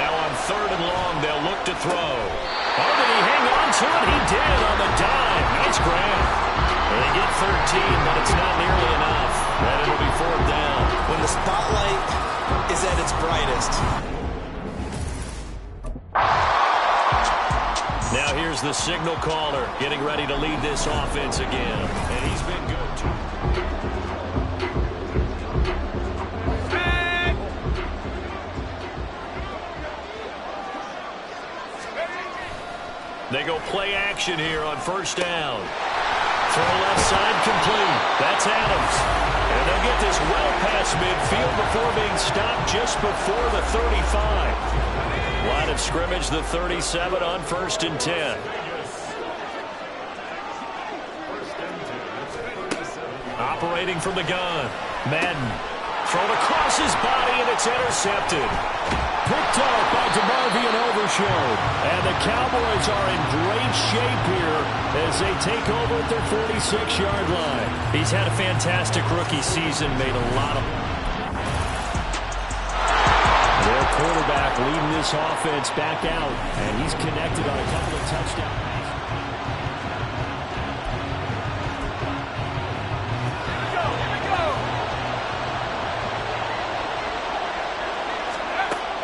Now on 3rd and long, they'll look to throw. Oh, did he hang on to it? He did on the dime. Nice grab. They get 13, but it's not nearly enough. And it'll be 4th down. When the spotlight is at its brightest. Now here's the signal caller getting ready to lead this offense again. And he's been good, too. They go play action here on 1st down. Throw left side complete. That's Adams. And they'll get this well past midfield before being stopped just before the 35. Line of scrimmage, the 37 on 1st and 10. Operating from the gun. Madden. Thrown across his body, and it's intercepted. Picked up by DeMarvion Overshown. And the Cowboys are in great shape here as they take over at their 46-yard line. He's had a fantastic rookie season, made a lot of... Their quarterback leading this offense back out, and he's connected on a couple of touchdown passes.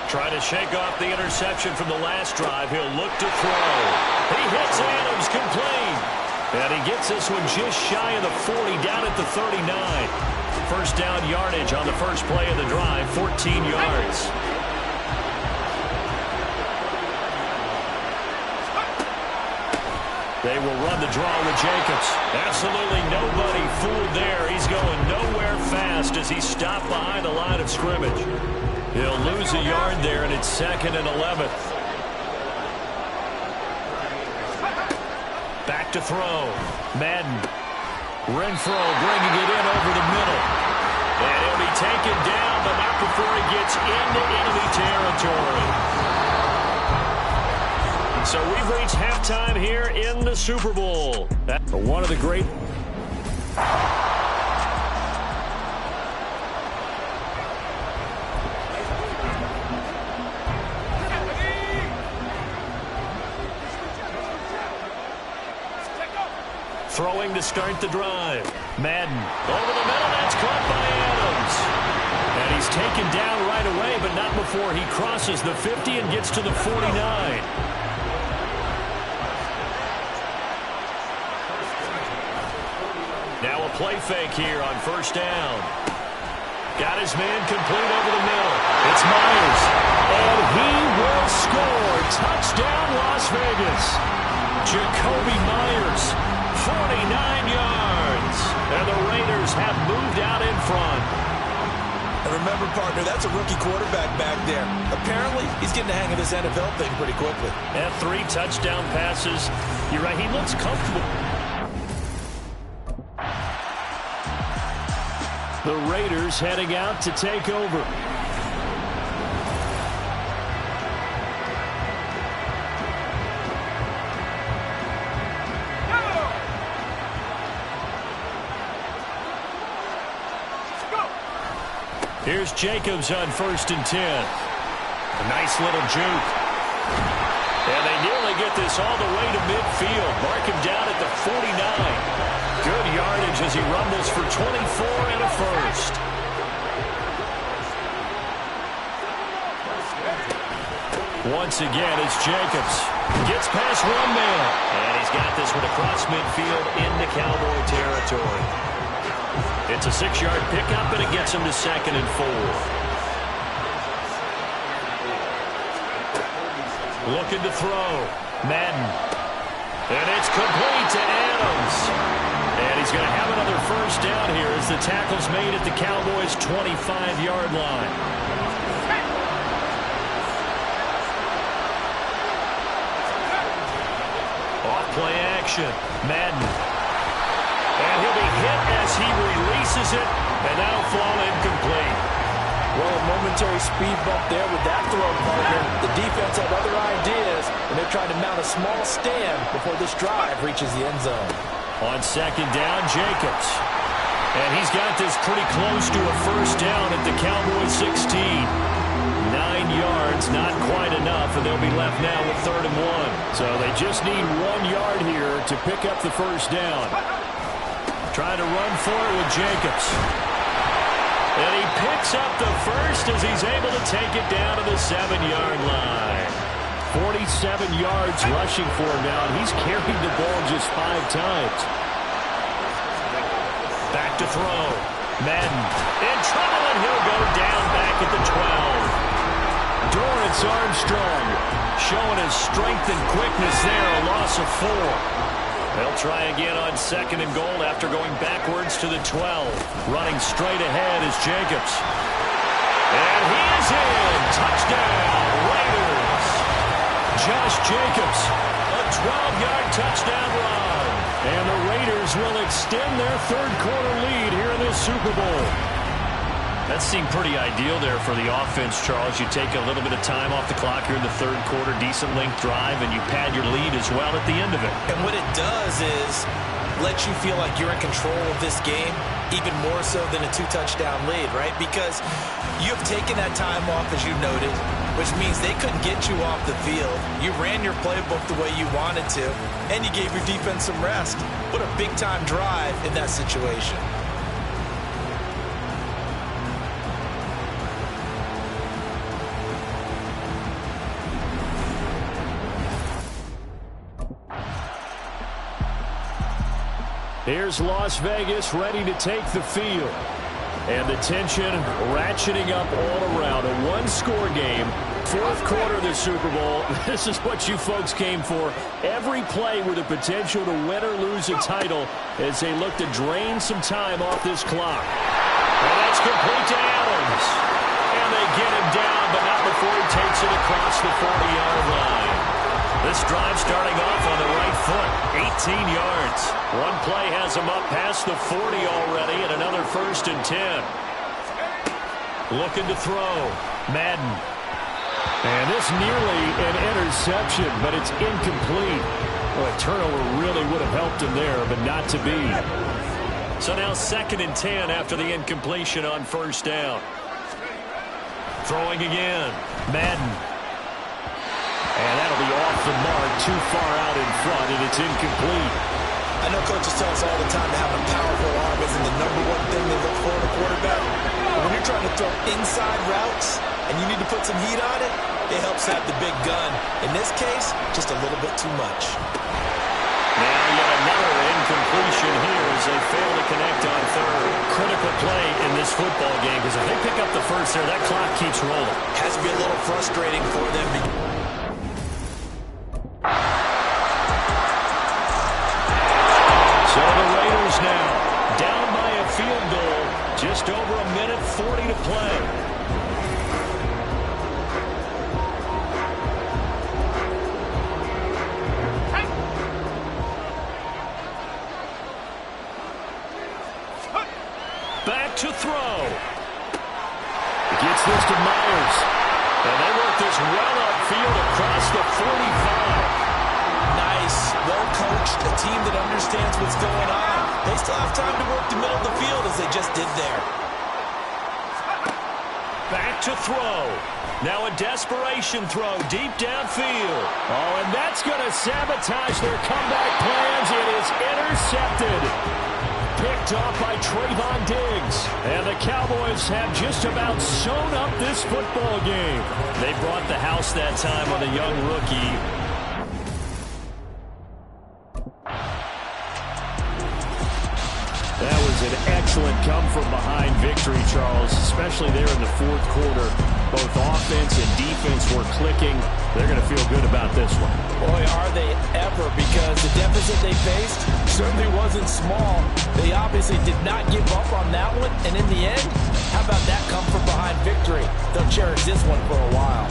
Trying to shake off the interception from the last drive. He'll look to throw. He hits Adams complete. And he gets this one just shy of the 40, down at the 39. First down yardage on the first play of the drive, 14 yards. They will run the draw with Jacobs. Absolutely nobody fooled there. He's going nowhere fast as he's stopped behind the line of scrimmage. He'll lose a yard there, and it's 2nd and 11. Back to throw. Madden. Renfro bringing it in over the middle. And he'll be taken down, but not before he gets into enemy territory. So we've reached halftime here in the Super Bowl. That's one of the great... Throwing to start the drive. Madden over the middle. That's caught by Adams. And he's taken down right away, but not before he crosses the 50 and gets to the 49. Now a play fake here on 1st down. Got his man complete over the middle. It's Myers. And he will score. Touchdown, Las Vegas. Jacoby Myers. 49 yards. And the Raiders have moved out in front. And remember, partner, that's a rookie quarterback back there. Apparently, he's getting the hang of this NFL thing pretty quickly. And 3 touchdown passes. You're right, he looks comfortable. The Raiders heading out to take over. Here's Jacobs on 1st and 10. A nice little juke. And they nearly get this all the way to midfield. Mark him down at the 49. Good yardage as he rumbles for 24 and a first. Once again, it's Jacobs. Gets past one man. And he's got this one across midfield into Cowboy territory. It's a 6-yard pickup, and it gets him to 2nd and 4. Looking to throw. Madden. And it's complete to Adams. And he's going to have another first down here as the tackle's made at the Cowboys' 25-yard line. play action. Madden. And he'll be hit as he releases it, and that'll fall incomplete. Well, a momentary speed bump there with that throw, partner. The defense had other ideas, and they're trying to mount a small stand before this drive reaches the end zone. On second down, Jacobs. And he's got this pretty close to a first down at the Cowboys 16. 9 yards, not quite enough, and they'll be left now with 3rd and 1. So they just need 1 yard here to pick up the first down. Trying to run for it with Jacobs. And he picks up the first as he's able to take it down to the 7-yard line. 47 yards rushing for him now, and he's carried the ball just 5 times. Back to throw. Madden in trouble, and he'll go down back at the 12. Dorrance Armstrong showing his strength and quickness there, a loss of 4. They'll try again on 2nd and goal after going backwards to the 12. Running straight ahead is Jacobs. And he is in. Touchdown, Raiders. Josh Jacobs, a 12-yard touchdown run. And the Raiders will extend their 3rd quarter lead here in this Super Bowl. That seemed pretty ideal there for the offense, Charles. You take a little bit of time off the clock here in the 3rd quarter, decent length drive, and you pad your lead as well at the end of it. And what it does is let you feel like you're in control of this game, even more so than a 2-touchdown lead, right? Because you've taken that time off, as you noted, which means they couldn't get you off the field. You ran your playbook the way you wanted to, and you gave your defense some rest. What a big-time drive in that situation. Here's Las Vegas ready to take the field. And the tension ratcheting up all around. A 1-score game. 4th quarter of the Super Bowl. This is what you folks came for. Every play with the potential to win or lose a title as they look to drain some time off this clock. And that's complete to Adams. And they get him down, but not before he takes it across the 40-yard line. This drive starting off on the right foot, 18 yards. One play has him up past the 40 already, and another 1st and 10. Looking to throw. Madden. And this nearly an interception, but it's incomplete. Well, a turnover really would have helped him there, but not to be. So now 2nd and 10 after the incompletion on 1st down. Throwing again. Madden. And that'll be off the mark, too far out in front, and it's incomplete. I know coaches tell us all the time that having a powerful arm isn't the #1 thing they look for in a quarterback. But when you're trying to throw inside routes and you need to put some heat on it, it helps have the big gun. In this case, just a little bit too much. Now yet another incompletion here as they fail to connect on 3rd. Critical play in this football game because if they pick up the first there, that clock keeps rolling. Has to be a little frustrating for them. So the Raiders now down by a field goal, just over a minute 40 to play. Back to throw. Gets this to Myers. And they work this well upfield across the 45. Nice, well-coached, a team that understands what's going on. They still have time to work the middle of the field as they just did there. Back to throw. Now a desperation throw deep downfield. Oh, and that's going to sabotage their comeback plans. It is intercepted. Picked off by Trayvon Diggs. And the Cowboys have just about sewn up this football game. They brought the house that time on a young rookie. That was an excellent come-from-behind victory, Charles, especially there in the 4th quarter. Both offense and defense were clicking. They're going to feel good about this one. Boy, are they ever, because the deficit they faced certainly wasn't small. They obviously did not give up on that one, and in the end, how about that come-from-behind victory? They'll cherish this one for a while.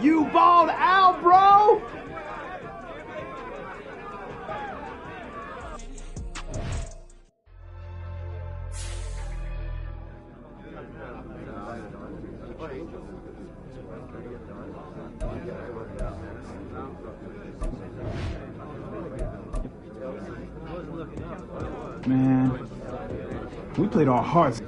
You balled out, bro! Man, we played our hearts.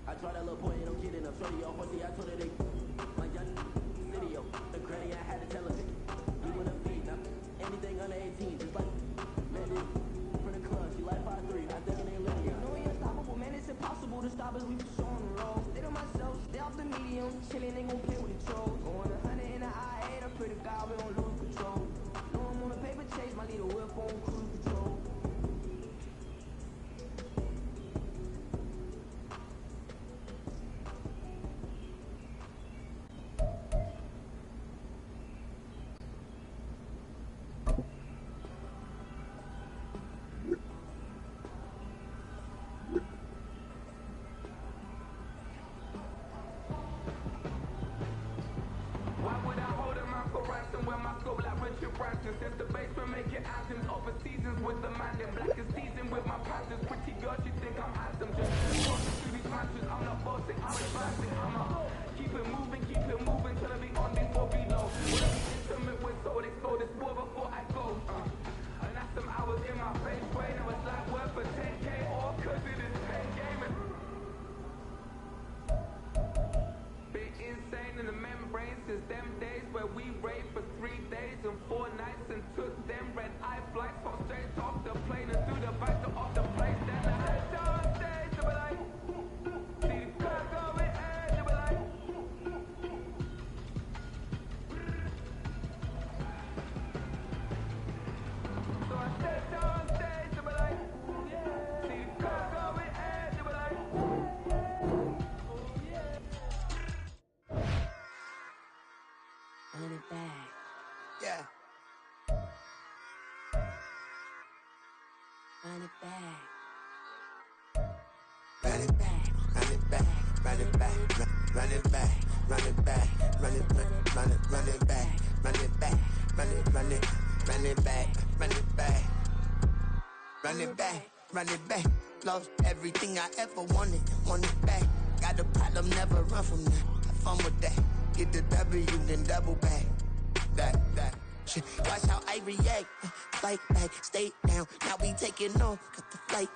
I tried that little boy, ain't no kid enough. Shorty, yo, horsey, I told her they like young video. The granny, I had to tell her you wanna feed now. Anything under 18, just like man, this for the club. She like 5'3", I think it ain't little. You know we unstoppable, man. It's impossible to stop us. We for sure on the road. Stay to myself, stay off the medium. Chillin', ain't gon' play with the trolls. Going 100 in the I-8, I pray to God we don't lose control. Know I'm on a paper chase, my leader whip on cruise control. Since the basement making items over seasons with the mind and black is seasoned with my passions. Pretty girl, she think I'm awesome. Just walking through these matches, I'm not bossing, I'm advancing. Keep it moving till I be on before below. When I be intimate with soul, they sold this war before I go. And that's some hours in my face, way. Now it's like work for 10K or cause it is 10 gaming. Been insane in the membrane since them days where we raved for 3 days and 4 nights and took them red eye flights from straight off the plane and through the back door of the place. Then I head down stage to be like, see the crowd going in to be like. So I step down stage to be like, see the crowd going in to be like. Run it back. Yeah. Run it back. Run it back, run it back, run it back, run it back, run it back, run it back, run it back, run it back, run it back, run it back, run it back, run it back. Lost everything I ever wanted it back. Got a problem, never run from that. Have fun with that. Get the W, then double back. That shit. Watch how I react. Fight back, stay down. Now we taking off. Got the flight.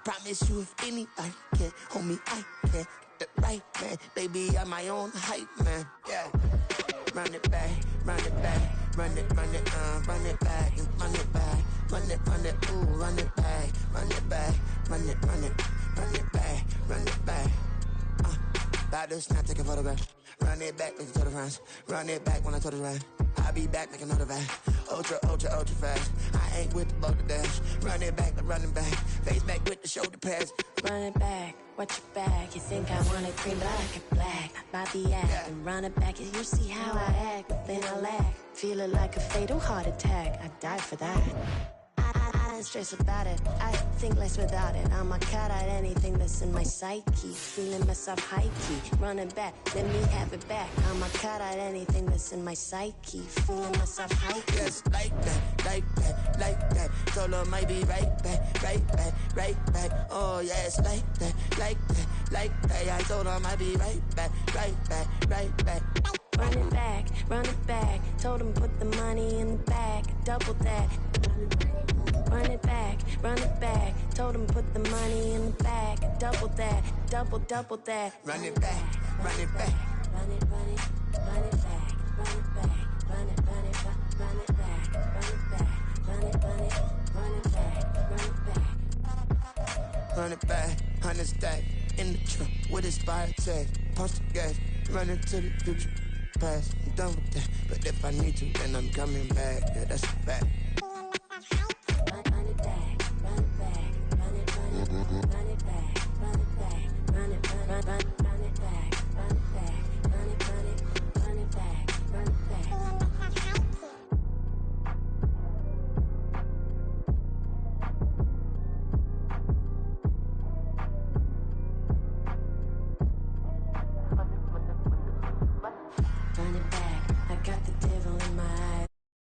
Promise you if anybody can, homie, I can. Get the right man. Baby, I'm my own hype man. Yeah. Run it back, run it back. Run it back, and run it back. Run it, ooh, run it back. Run it back, run it back, run it back. About to snap, take a photograph. Run it back, make it to the friends. Run it back when I told it right. I'll be back, make another back. Ultra fast. I ain't with the boat to dash. Run it back, I'm running back. Face back with the shoulder pads. Run it back, watch your back. You think I want it green, but I can black. About the act and run it back. You see how I act, but then I lack. Feeling like a fatal heart attack. I die for that. I don't stress about it. I think less without it. I'ma cut out anything that's in my psyche. Feeling myself high key. Running back, let me have it back. I'ma cut out anything that's in my psyche. Feeling myself high key. Yes, like that. Solo might be right back. Oh, yes, like that. like that. I told him I'd be right back, right back, right back. Run it back, run it back. Told him put the money in the bag, double that. Run it back, run it back. Told him put the money in the bag, double that, double that. Run it back, run it back. Run it, run it, run it back, run it back, run it, run it, run it back, run it back, run it, run it, run it back, run it back. Run it back, 100 stack in the trunk with his fire tag. Punch the gas, run into the future. Past, I'm done with that. But if I need to, then I'm coming back. Yeah, that's a fact. Run it back, run it back, run it, run it, run it back, run it back, run it, run it, run.